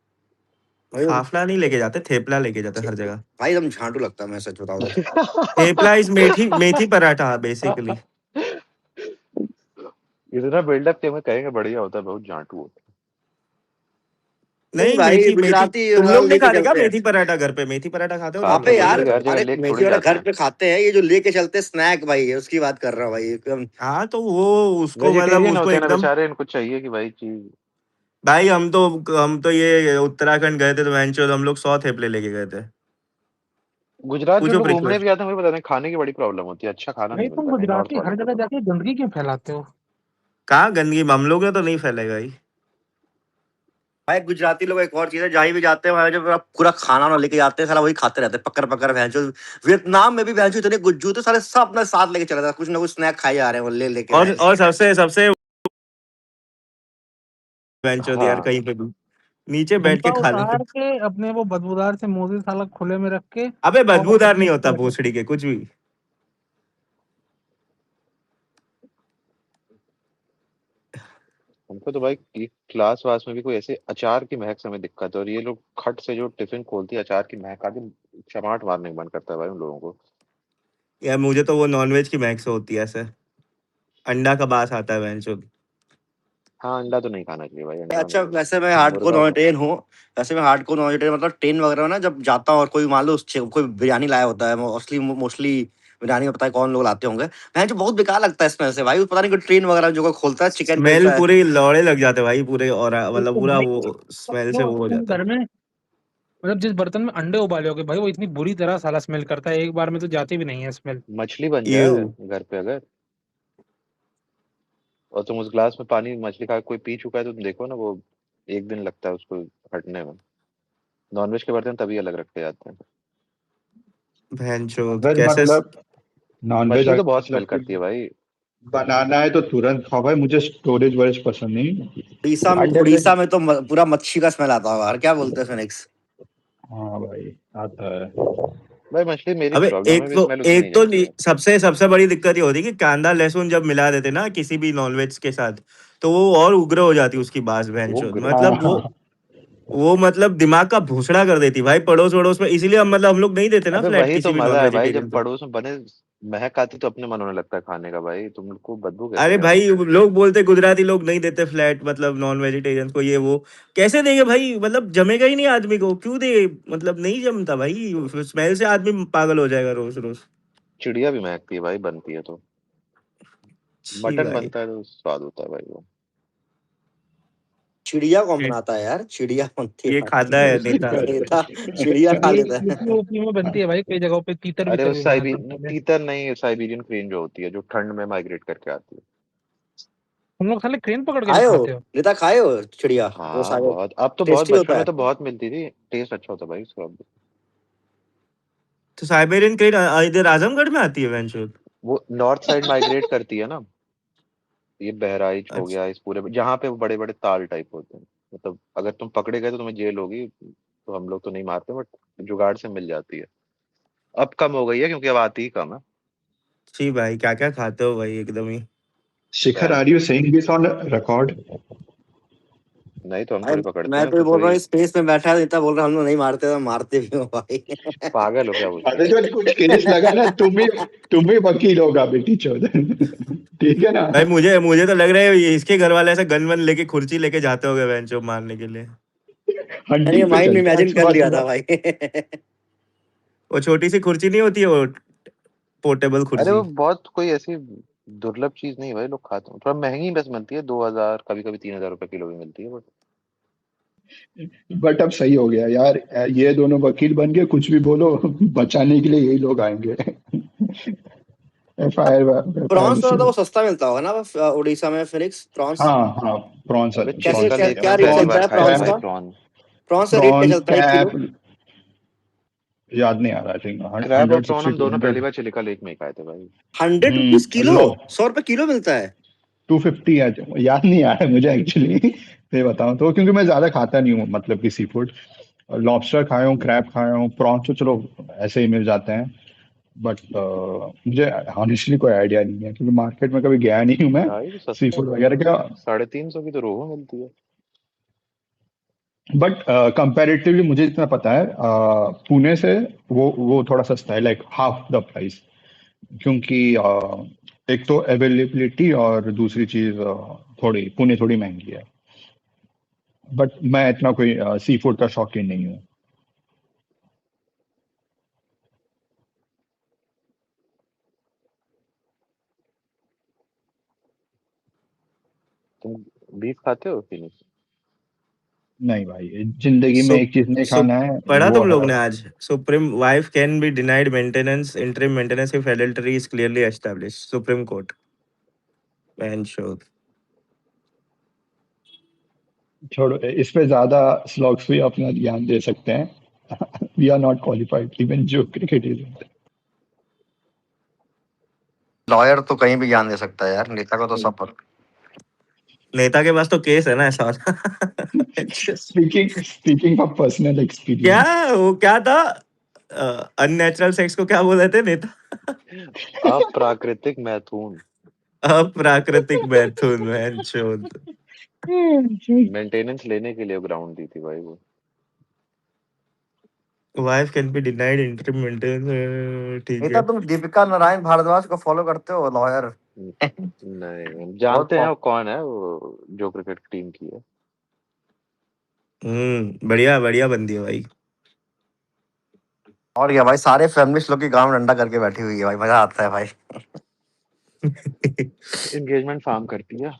भाई फाफड़ा नहीं लेके जाते, थेपला लेके जाते हैं हर जगह। भाई एकदम झांटू लगता है, मैं सच बताऊं तो। Thepla is methi methi paratha basically. इतना बिल्डअप के में कहेंगे बढ़िया होता है, बहुत जांटू होता नहीं नहीं भाई मेथी मेथी, गुजराती तुम लोग नहीं लेके खाते क्या चलते हैं। मेथी पराठा घर पे? मेथी पराठा खाते है। हो वहां तुम पे खाते लोग हैं यार, भाई, गुजरात? हर जगह अरे लेके थोड़ी मेथी वाला जाते घर हैं। पे खाते हैं, ये जो लेके चलते हैं स्नैक भाई, उसकी बात कर रहा हूँ भाई एकदम। हाँ तो वो उसको मतलब वेजिटेरियन उसको होते हैं ना एकदम। बेचारे, इनको चाहिए कि भाई चीज। भाई हम तो ये उत्तराखंड गए थे तो वेंचर हम लोग 100 थेपले लेके गए थे। गुजरात जो पूछो लोग घूमने रिक्वेस्ट। भी आते हैं मुझे पता नहीं, खाने की बड़ी प्रॉब्लम होती है, अच्छा खाना भाई नहीं तुम मिलता कहीं नॉर्थ गुजराती वाले हर को जगह तो। जाके गंदगी क्यों फैलाते हो? कहाँ गंदगी, हम लोग तो नहीं फैलेगा भाई। भाई गुजराती लोग एक और चीज है, जहाँ भी जाते हैं वहाँ जो पूरा खाना ना लेके जाते हैं, सारा वही खाते रहते हैं पकड़ पकड़ भैंसो। वियतनाम में भी भैंसो इतने गुज्जू थे, सारे सब अपने साथ लेके चले जाते हैं, कुछ ना कुछ स्नैक खाए जा रहे हैं वो ले लेके भैंस। और सबसे सबसे वेंचर यार हाँ कहीं पे भी नीचे बैठ के डंका खा लेते। उतार के अपने वो बदबूदार से मोजे साला खुले में रख के अबे और बदबूदार नहीं होता अपने भोसड़ी के कुछ भी। हमको तो भाई ये क्लास वास में भी कोई ऐसे अचार की महक से हमें दिक्कत है, और ये लोग खट से जो टिफिन खोलती है अचार की महक आके चमाट मारने का मन करता है भाई उन लोगों को। यार मुझे तो वो नॉनवेज की महक से होती है ऐसे, अंडा का बास आता है वेंचर। हाँ अंडा तो नहीं खाना चाहिए भाई, अंडा अच्छा में वैसे मैं हार्डकोर मुर्गा होता है। नॉन हूँ। वैसे मैं हार्डकोर नॉन मतलब ट्रेन वगैरह में ना जब जाता हूँ और कोई मान लो कोई बिरयानी लाया होता है, मोस्टली मोस्टली बिरयानी में पता है कौन लोग लाते होंगे। मैं जो बहुत बेकार लगता है स्मेल से भाई, पता नहीं कोई ट्रेन वगैरह जो कोई खोलता है चिकन स्मेल बेचता है। पूरे लौड़े लग जाते भाई पूरे, और एक मतलब तो पूरा भाई वो स्मेल से जो वो हो तुम जाता है। घर में मतलब जिस बर्तन में अंडे उबाले होगे भाई वो इतनी बुरी तरह साला स्मेल करता है, एक बार में तो जाती भी नहीं है स्मेल। मछली बन यू जाए घर पे अगर, और तुम उस ग्लास में पानी मछली खा के कोई पी चुका है तो तुम देखो ना वो एक दिन लगता है उसको हटने में। नॉनवेज के बर्तन तभी अलग रखे जाते हैं। भैंचोद अगर कैसे मतलब नॉनवेज मछली तो अगर बहुत स्मेल मतलब कि करती है भाई। बनाना है तो तुरंत खाओ भाई, मुझे स्टोरेज वोरेज पसंद नहीं। अंडे उड़ीसा ब्रेड। में तो पूरा मच्छी का स्मेल आता होगा, और क्या बोलते हैं फिनिक्स। हाँ भाई आता है। भाई मछली मेरी अबे प्रॉब्लम है, भी स्मेल उतनी नहीं एक तो जमती है। सबसे सबसे बड़ी दिक्कत ये होती है कि कांदा लहसुन जब मिला देते ना किसी भी नॉनवेज के साथ, तो वो और उग्र हो जाती उसकी बास भैंचोद, उग्र। मतलब हाँ वो मतलब दिमाग का भूसड़ा कर देती भाई पड़ोस वड़ोस में, इसीलिए हम लोग नहीं देते ना अबे फ्लैट वही तो किसी भी मजा नॉन है भाई, वेजिटेरियन जब को। पड़ोस में बने महक आती तो अपने मन होने लगता है खाने का भाई, तुमको बदबू कैसे अरे जाएगा। भाई लोग बोलते गुजराती लोग नहीं देते फ्लैट मतलब नॉन वेजिटेरियन को, ये वो कैसे देंगे भाई, मतलब जमेगा ही नहीं आदमी को, क्यों दे? मतलब नहीं जमता भाई, स्मेल से आदमी पागल हो जाएगा रोज रोज। चिड़िया भी महकती है भाई बनती है तो। छी मटन भाई। बनता है तो स्वाद होता है भाई वो। चिड़िया कौन ये बनाता है यार, चिड़िया बनती है ये खाता भाई। है नेता। नेता चिड़िया खा ये लेता है। यूपी यूपी में बनती है भाई, कई जगहों पे तीतर अरे वो बीतर भी बनाते हैं पहले। तीतर नहीं, साइबेरियन क्रेन जो होती है जो ठंड में माइग्रेट करके आती है। तुम लोग साले क्रेन पकड़ के भी खाए हो खाते हो? नेता, खाए हो चिड़िया? वो हाँ सारे बहुत, अब तो बहुत, टेस्टी बचपन होता में है। तो बहुत मिलती थी, टेस्ट अच्छा होता भाई उसका। तो साइबेरियन क्रेन इधर आजमगढ़ में आती है वेंचर? वो नॉर्थ साइड माइग्रेट करती है ना, ये बहराइच हो अच्छा। गया, इस पूरे जहाँ पे बड़े बड़े ताल टाइप होते हैं, मतलब अगर तुम पकड़े गए तो तुम्हें जेल होगी, तो हम लोग तो नहीं मारते बट जुगाड़ से मिल जाती है। अब कम हो गई है क्योंकि अब आती ही कम है। छी भाई क्या क्या खाते हो भाई एकदम ही। शिखर, बहन are you saying this on record? नहीं तो हम भाई थोड़ी पकड़ते मैं हैं, तो ये तो बोल रहा कोई हूँ स्पेस में बैठा है नेता, बोल रहा है हम लोग नहीं मारते, तो मारते भी हो भाई। पागल हो क्या वो। अरे जो कुछ केस लगा ना, तुम ही वकील होगा बेटी चौधर। ठीक है ना? भाई मुझे मुझे तो लग रहा है इसके घर वाले ऐसे गन वन लेके खुर्ची लेके जाते होंगे वेंचर मारने के लिए। मैंने ये हंटिंग पे माइंड में चलते हैं आज इमेजिन कर सुबह लिया था सुबह। भाई। वो छोटी सी खुर्ची नहीं होती है वो, पोर्टेबल अरे वो खुर्ची। बहुत कोई ऐसी दुर्लभ चीज नहीं है भाई, लोग खाते हैं, थोड़ा महंगी बस मिलती है, 2000 कभी कभी 3000 रुपए किलो भी मिलती है बट। बट अब सही हो गया यार, ये दोनों वकील बन गए, कुछ भी बोलो बचाने के लिए यही लोग आएंगे। FIR प्रॉन्स पहले तो से। वो सस्ता मिलता होगा ना उड़ीसा में, फिनिक्स प्रॉन्स। हाँ हाँ, प्रॉन्स अबे कैसे चिपकल क्या, लेक में क्या मैं रेट पहली चलता बार है खाया प्रॉन्स भाई का? प्रॉन। प्रॉन्स का रेट क्या प्रॉन चलता है 1 किलो? कैप याद नहीं आ रहा, आई थिंक क्रैब और प्रॉन 160 हम टू दोनों पहली 100। बार चिलिका लेक में ही खाए थे भाई। 100 रुपीज किलो? लॉ 100 रुपए किलो मिलता है? 250 है, याद नहीं आ रहा है मुझे एक्चुअली। ये बताऊं तो, क्योंकि मैं ज्यादा खाता नहीं हूँ मतलब कि सी फूड। लॉबस्टर खाया हूँ, क्रैब खाया हूँ, प्रॉन्स तो चलो ऐसे ही मिल जाते हैं। बट मुझे ऑनेस्टली कोई आइडिया नहीं है, क्योंकि मार्केट में कभी गया नहीं हूँ मैं भाई तो सी सस्ता है फूड भाई, वगैरह का। 350 की तो रोहू मिलती है। बट कंपैरेटिवली मुझे इतना पता है, पुणे से वो थोड़ा सस्ता है, लाइक हाफ द प्राइस। क्योंकि एक तो अवेलेबिलिटी और दूसरी चीज थोड़ी पुणे थोड़ी महंगी है। बट मैं इतना कोई सी फूड का शौकीन नहीं हूँ। तुम बीफ खाते हो कि नहीं? नहीं भाई, जिंदगी में सो एक चीज नहीं सो खाना है, पढ़ा वो तुम है। लोग ने आज? Supreme wife can be denied maintenance, interim maintenance if adultery is clearly established, supreme court. Man show. छोड़ो, इस पे ज्यादा स्लॉग्स भी अपना ध्यान दे सकते हैं। We are not qualified even जो क्रिकेट इज। लॉयर तो कहीं भी ज्ञान दे सकता है यार, नेता को तो सब पता। नेता के पास तो केस है ना ऐसा वाला। स्पीकिंग ऑफ पर्सनल क्या एक्सपीरियंस, वो क्या था, अननेचुरल सेक्स को क्या बोले थे नेता? अप्राकृतिक मैथुन। अप्राकृतिक मैथुन। मैन चोद। मेंटेनेंस लेने के लिए ग्राउंड दी थी भाई वो। Wife can be denied interim maintenance, ठीक नेता, है। तुम दीपिका नारायण भारद्वाज को फॉलो करते हो, लॉयर? नहीं, हम बहुत जानते हैं वो पॉप- कौन है, वो जो क्रिकेट टीम की है। बढ़िया बढ़िया बंदी है भाई। और क्या भाई, सारे फेमिनिस्ट लोग की गांव डंडा करके बैठी हुई है भाई, मजा आता है भाई। एंगेजमेंट फार्म करती है।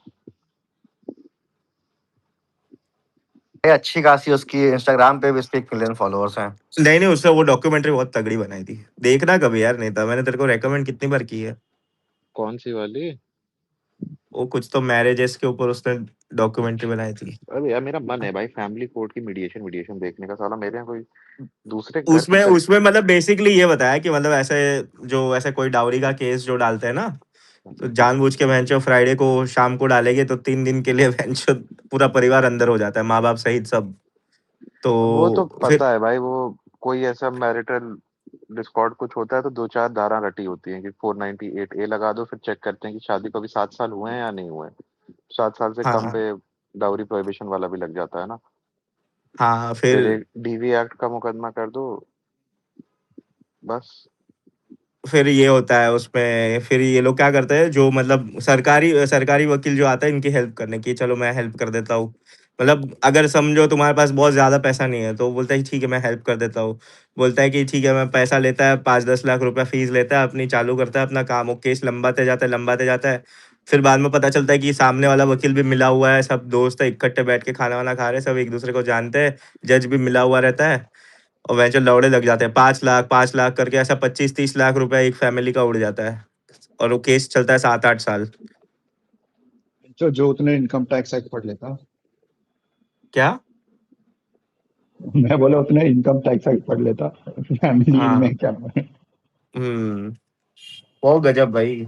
ये अच्छी खासी उसकी इंस्टाग्राम पे भी उसके 1 मिलियन फॉलोअर्स हैं। नहीं नहीं, उससे वो डॉक्यूमेंट्री बहुत तगड़ी बनाई थी, देखना कभी यार नेता, मैंने तेरे को रेकमेंड कितनी बार की है। कौन सी वाली? वो कुछ तो मैरिजेस के ऊपर उसने डॉक्यूमेंट्री बनाई थी। अरे यार मेरा मन है भाई फैमिली कोर्ट की मीडिएशन मीडिएशन देखने का, साला मेरे यहाँ कोई दूसरे घर की उसमें उसमें मतलब बेसिकली ये बताया कि मतलब ऐसे जो ऐसे कोई डाउरी का केस जो डालते हैं ना, तो जानबूझ के बेंचो फ्राइडे को शाम को डालेंगे तो 3 दिन के लिए बेंचो पूरा परिवार अंदर हो जाता है, माँ बाप सहित सब। वो तो तो फिर पता है भाई, वो कोई ऐसा मैरिटल डिस्कॉर्ड कुछ होता है तो 2-4 धारा रटी होती हैं कि 498A लगा दो, फिर चेक करते हैं कि शादी को अभी 7 साल हुए हैं या नहीं हुए। 7 साल से कम हाँ पे डाउरी प्रोहिबिशन वाला भी लग जाता है ना। हाँ फिर फिर एक डीवी एक्ट का मुकदमा कर दो बस। फिर ये होता है उसमें, फिर ये लोग क्या करते हैं, जो मतलब सरकारी सरकारी वकील जो आता है इनकी हेल्प करने की, चलो मैं हेल्प कर देता हूँ। मतलब अगर समझो तुम्हारे पास बहुत ज्यादा पैसा नहीं है तो बोलता है ठीक है मैं हेल्प कर देता हूँ। बोलता है कि ठीक है, मैं पैसा लेता है 5-10 लाख रुपया फीस लेता है अपनी, चालू करता है अपना काम, वो केस लंबाते जाता है। फिर बाद में पता चलता है कि सामने वाला वकील भी मिला हुआ है, सब दोस्त है इकट्ठे बैठ के खाना वाना खा रहे हैं, सब एक दूसरे को जानते हैं, जज भी मिला हुआ रहता है। और वैसे लौड़े लग जाते हैं, 5 लाख करके, ऐसा 25-30 लाख रुपए एक फैमिली का उड़ जाता है। और वो केस चलता है 7-8 साल। जो उतने इनकम टैक्स एक्ट पढ़ लेता। क्या? मैं बोला उतने इनकम टैक्स एक्ट पढ़ लेता, फैमिली हाँ। में क्या। हम्म। वो गजब भाई।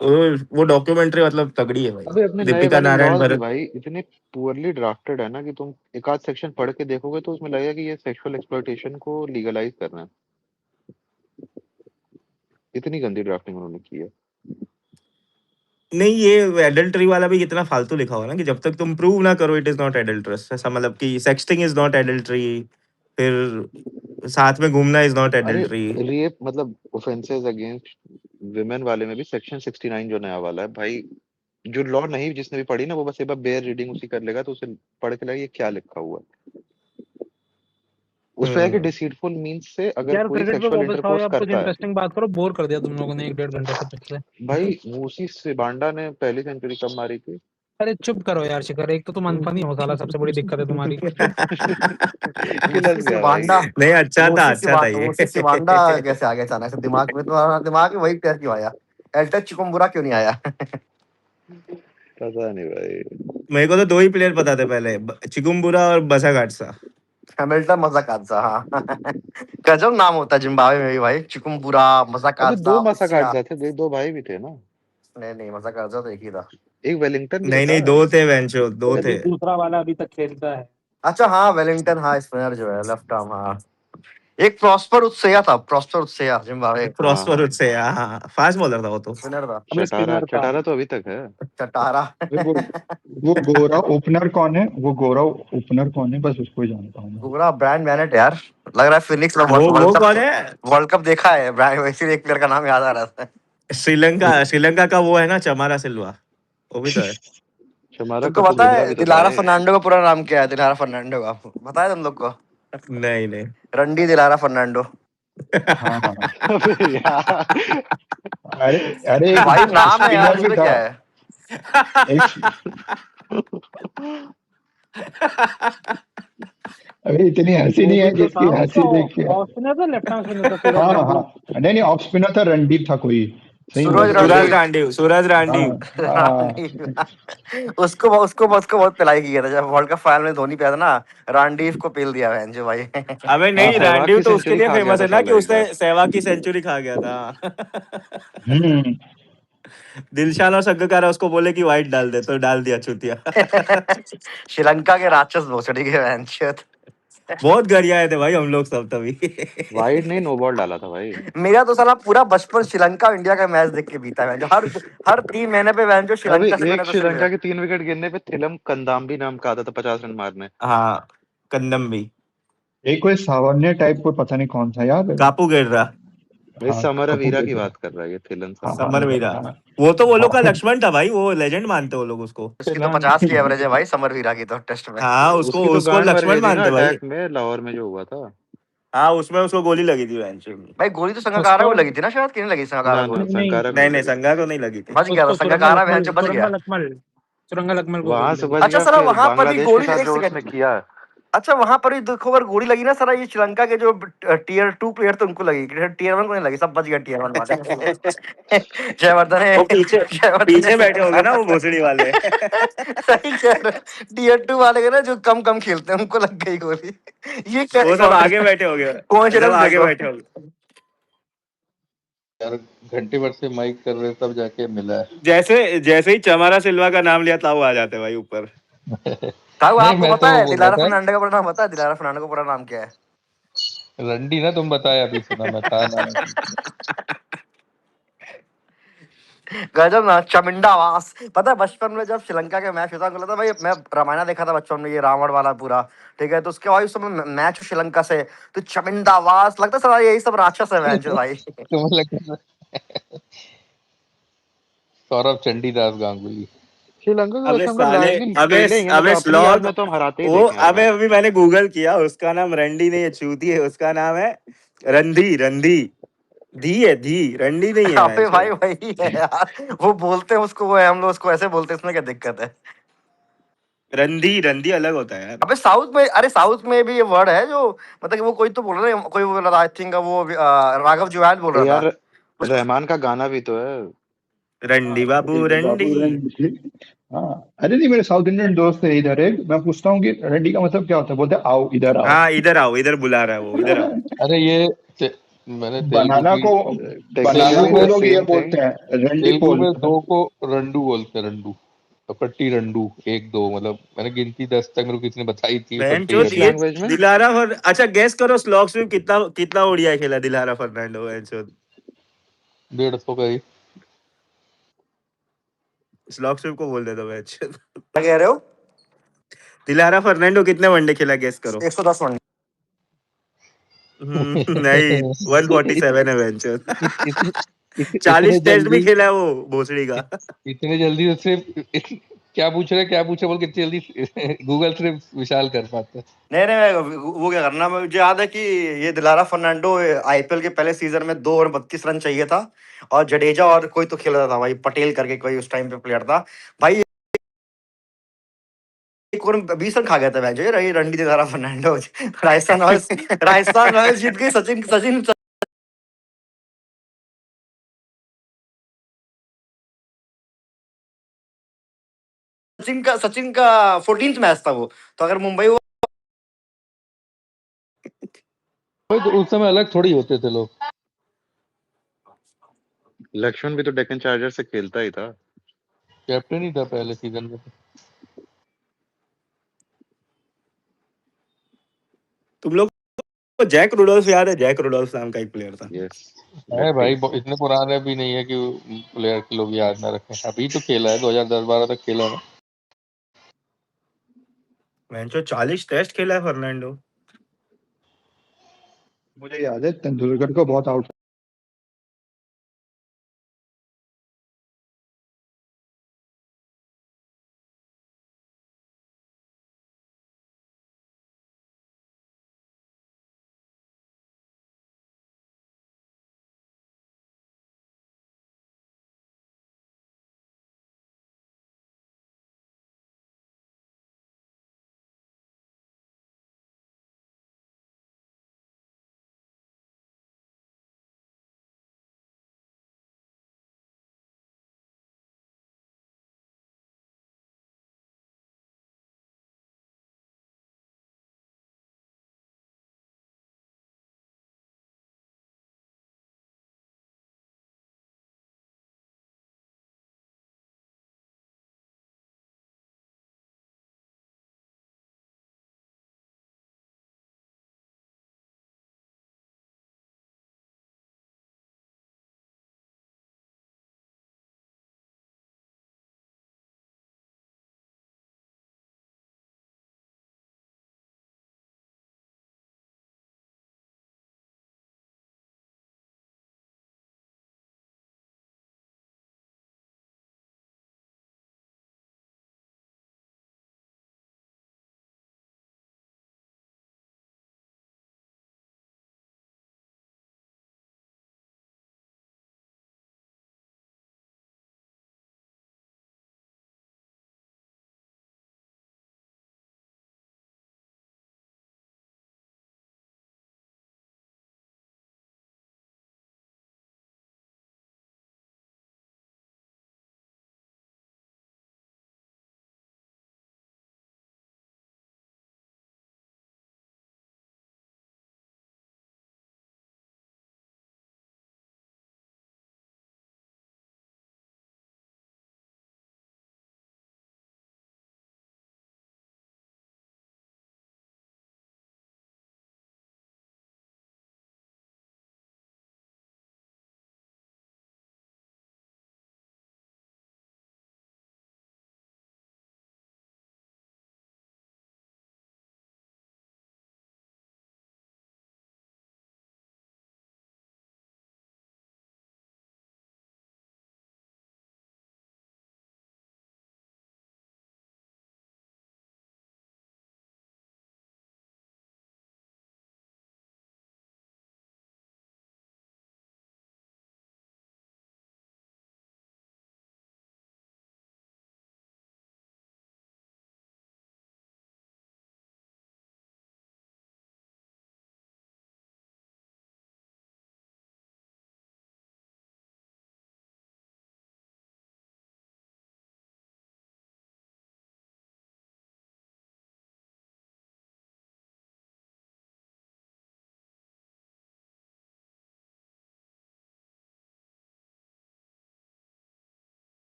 वो डॉक्यूमेंट्री मतलब तगड़ी है भाई। अबे अपने नए दीपिका वाले नारायण लॉज भी भरत। भाई इतने पुअरली ड्राफ्टेड है ना कि तुम एक आध सेक्शन पढ़ के देखोगे तो उसमें लगेगा कि ये सेक्सुअल एक्सप्लॉयटेशन को लीगलाइज कर रहे हैं। इतनी गंदी ड्राफ्टिंग उन्होंने की है। नहीं, ये एडल्ट्री वाला भी इतना फालतू लिखा हुआ ना कि जब तक तुम प्रूव ना करो इट इज नॉट एडल्ट्रस, ऐसा मतलब कि सेक्सटिंग इज नॉट एडल्ट्री, फिर साथ में घूमना इज नॉट अरे एडल्ट्री। रेप मतलब ऑफेंसेस अगेंस्ट विमेन वाले में भी सेक्शन 69 जो नया वाला है भाई, जो लॉ नहीं जिसने भी पढ़ी ना वो बस एक बार बेयर रीडिंग उसी कर लेगा तो उसे पढ़ के लगेगा ये क्या लिखा हुआ है। उसमें है कि हम्म। डिसीटफुल मीन्स से अगर यार कोई क्रिकेट पे सेक्सुअल वापस आओ इंटरकोर्स यार, कुछ करता है। इंटरेस्टिंग बात करो, बोर कर दिया तुम लोगों ने 1-1.5 घंटे से पिछले। भाई मूसी सिबांडा ने पहली सेंचुरी कब मारी थी? अरे चुप करो यार शिखर, एक तो तुम अनफनी हो साला, सबसे बड़ी दिक्कत है तुम्हारी। किलस ओसी गया भाई। सिवांडा, नहीं अच्छा था ओसी ये। सिवांडा कैसे आ गया अचानक से दिमाग में? तो दिमाग में वही प्लेयर क्यों आया? एल्टन चिकुम्बुरा क्यों नहीं आया? पता नहीं भाई। मेरे को तो 2 ही प्लेयर पता थे पहले, चिकुम्बुरा और बसागाटसा। हैमिल्टन मजाकाजा, हाँ। गजब नाम होता है जिम्बाब्वे में भी भाई, चिकुम्बुरा, अबे मजाकाजा, 2 उसिया। मसाकाटजा थे, 2 भाई भी थे ना। नहीं मजाकाजा तो एक ही था। एक वेलिंगटन भी तो नहीं था। नहीं 2 थे वेंचो, 2 अभी थे। दूसरा वाला अभी तक खेलता है। अच्छा हाँ, वेलिंगटन, हाँ स्पिनर जो है लेफ्ट आर्म, हाँ। एक प्रॉस्पर उत्सेया था, प्रॉस्पर उत्सेया जिम्बाब्वे का हाँ प्रॉस्पर हाँ। से, हाँ फास्ट बॉलर था वो तो। स्पिनर था। अभी चटारा स्पिनर था। चटारा तो अभी तक है। चटारा। अरे वो गोरा ओपनर कौन है? वो गोरा ओपनर कौन है? बस उसको ही जानता हूँ मैं। पूरा ब्रांड मैनेट यार, लग रहा है फिनिक्स में वो वर्ल्ड कौन कप, है? वर्ल्ड कप देखा है ब्रांड, वैसे एक प्लेयर का नाम याद आ रहा था। श्रीलंका का वो है ना, चमारा सिल्वा, वो भी तो है। हमारा तुमको कपिल पता देवरा है भी तो था दिलारा एक। फर्नांडो का पूरा नाम क्या है? दिलारा फर्नांडो का पता है तुम लोग को? नहीं नहीं। रंडी दिलारा फर्नांडो। हाँ हाँ हाँ। अबे यार। अरे अरे एक भाई नाम है यार, स्पिनर भी उसमें था। क्या है? एक अरे इतनी हंसी वो नहीं भी है तो था जिसकी उसका, हंसी देख के। ऑफ स्पिनर था, लेफ्ट आर्म स्पिनर था, सूरज हाँ गांधी। हाँ, नहीं नहीं ऑफ स्पिनर था, रणदीप था कोई। सही बोल सूरज रहे हो। रणदीप। सूरज हाँ रांडीव। हाँ। उसको बहुत पिलाई किया था जब वर्ल्ड कप फाइनल में धोनी पे था ना, रांडीव को पेल दिया बहन जो भाई। अबे हाँ नहीं, हाँ। सहवाग रांडीव की तो उसके सेंचुरी लिए खा गया फेमस था है ना कि साला एक उसने बार। सहवाग की सेंचुरी खा गया था। हम्म। दिलशान और संगकारा उसको बोले कि वाइट डाल दे, तो डाल दिया चूतिया। श्रीलंका के राक्षस भोसड़ी के बहन चोद। बहुत गरियाए थे भाई हम लोग सब तभी। वाइड नहीं, नो बॉल डाला था भाई। मेरा तो साला पूरा बचपन श्रीलंका और इंडिया का मैच देख के बीता है जो हर हर 3 महीने पे बहन जो अबे श्रीलंका एक स्पिनर तो श्रीलंका सिर्फ। के 3 विकेट गिरने पे थिलम कंदाम्बी नाम का आता था 50 रन मारने। हाँ, कंदम भी। एक कोई सावन्य टाइप कोई पता नहीं कौन था, याद है? कापू गिर रहा। भाई हाँ समर कपूर अवीरा के की थे। बात कर रहा है ये, थिलन हाँ समर हाँ समर अवीरा। वीरा। हाँ वो तो वो लोग का हाँ। लक्ष्मण था भाई, वो लेजेंड मानते वो लोग उसको। उसकी तो फिलहाल 50 की एवरेज है भाई समर वीरा की तो टेस्ट में। हाँ, उसको उसकी तो उसको गांड मर लक्ष्मण गई थी ना मानते भाई। अटैक में, लाहौर में जो हुआ था। हाँ, उसमें उसको गोली लगी थी बेंच में। भाई गोली तो संगाकारा उसको, को लगी थी ना शायद, कि नहीं लगी संगाकारा ना को? ना नहीं नहीं, संकारा को नहीं नहीं नहीं, लगी। संगा को नहीं लगी थी। बच गया था उसको संगाकारा, बहन जो बच गया। सुरंगा लकमल को वहां गोली से लगी बच थी। अच्छा गया, सर फिर वहां पर भी बांग्लादेश के गोली, साथ एक जो उसने सेकंड। किया। अच्छा वहां पर भी देखो अगर गोली लगी ना सर, ये श्रीलंका के जो टियर 2 प्लेयर थे उनको लगी, टियर 1 को नहीं लगी, सब बच गया टियर 1 वाले। जयवर्धन है, वो पीछे जयवर्धन पीछे बैठे होंगे है। ना वो भोसड़ी वाले। सही कह रहे, टियर 2 वाले के ना जो कम कम खेलते हैं उनको लग गई गोली। ये क्या वो सब आगे बैठे होंगे, सब कोइंसिडेंस आगे देखो। बैठे होंगे। यार घंटे भर से माइक कर रहे तब जाके मिला है। जैसे जैसे ही चमारा सिल्वा का नाम लिया था वो आ जाते भाई ऊपर। ताऊ नहीं आपको मैं पता तो वो है बोल रहा दिलारा था, फर्नांडो का पूरा नाम? पता है दिलारा फर्नांडो का पूरा नाम क्या है? रंडी ना, तुम बताया अभी सुना मैं, था ना। गजब ना, चमिंडावास। पता है बचपन में जब श्रीलंका के मैच होता था भाई, मैं रामायण देखा था बचपन में, ये रावण वाला पूरा, ठीक है? तो उसके बाद उस समय मैच श्रीलंका से, तो चमिंडावास लगता सर यही सब राक्षस है मैच भाई। तुम्हें लगता है सौरभ चंडीदास गांगुली। श्रीलंका को अबे वैसे हम लोग साले, लाएंगे अबे खेलेंगे, अबे मतलब अपनी याद स्लॉग, में तो हम हराते ही वो देखें हर अबे बार। अभी मैंने गूगल किया, उसका नाम रंडी नहीं है, चूती है, उसका नाम है रंधी, रंधी। धी है, धी, रंडी नहीं है अबे मैच। भाई वही है यार, वो बोलते हैं उसको, वो है, हम लोग उसको ऐसे बोलते हैं, इसमें क्या दिक्कत है? रंधी, रंधी अलग होता है यार। अबे साउथ में, अरे साउथ में भी ये वर्ड है जो, मतलब कि वो कोई तो बोल रहा है, कोई बोल रहा था आई थिंक वो राघव जुयाल बोल रहा यार था उसको। रहमान का गाना भी तो है। रंडी बाबू रेड्डी रंडी। बाबू रेड्डी। हाँ। अरे नहीं, मेरे साउथ इंडियन दोस्त है इधर, एक मैं पूछता हूँ कि रेड्डी का मतलब क्या होता है? बोलते हैं आओ इधर आओ। हाँ इधर आओ, इधर बुला रहा है वो, इधर आओ। अरे ये मैंने तेलुगु बनाना की, को बनाना टेक्निकली को वो द लोग ये सेम थिंग। बोलते हैं रंडी तेलुगु पोल। में 2 को रंडू बोलते हैं, रंडू। तो पट्टी रंडू, 1 2, मतलब मैंने गिनती 10 तक मेरे को किसी ने बताई थी, पट्टी बहनचोद किस रंडू। ये लैंग्वेज में? दिलारा फर अच्छा गेस करो स्लॉग में कितना कितना ओडीआई खेला दिलारा फर्नांडो, बहनचोद। 150 का ही। स्लॉग स्विप को बोल देता बहनचोद। क्या कह रहे हो? दिलारा फर्नांडो कितने वनडे खेला, गेस करो। 110 रन। नहीं, 147 है बहनचोद। इतने 40 टेस्ट भी जल्दी, खेला है वो भोसड़ी का। इतने जल्दी उससे क्या पूछ रहे, क्या पूछे बोल, कितनी जल्दी गूगल से विशाल कर पाता है। नहीं नहीं, वो क्या करना, मुझे याद है कि ये दिलारा फर्नांडो आईपीएल के पहले सीजन में 2 और 32 रन चाहिए था, और जडेजा और कोई तो खेल रहा था भाई, पटेल करके कोई उस टाइम पे प्लेयर था भाई। एक ओवर में 20 रन खा गया था मैच, ये रणडी दिखा रहा फर्नांडो। राजस्थान रॉयल्स जीत गई, सचिन सचिन सचिन का 14th मैच था वो, तो अगर मुंबई वो तो उस समय अलग थोड़ी होते थे लोग। लक्ष्मण भी तो डेक्कन चार्जर से खेलता ही था। कैप्टन ही था पहले सीजन में। तुम लोग को जैक रुडोल्फ याद है? जैक रुडोल्फ नाम का एक प्लेयर था। यस है भाई, इतने पुराने भी नहीं है कि प्लेयर के लोग याद ना रखें। अभी तो खेला है, 2010-12 तक खेला है। मैंने जो 40 टेस्ट खेला है फर्नांडो। मुझे याद है तेंदुलकर को बहुत आउट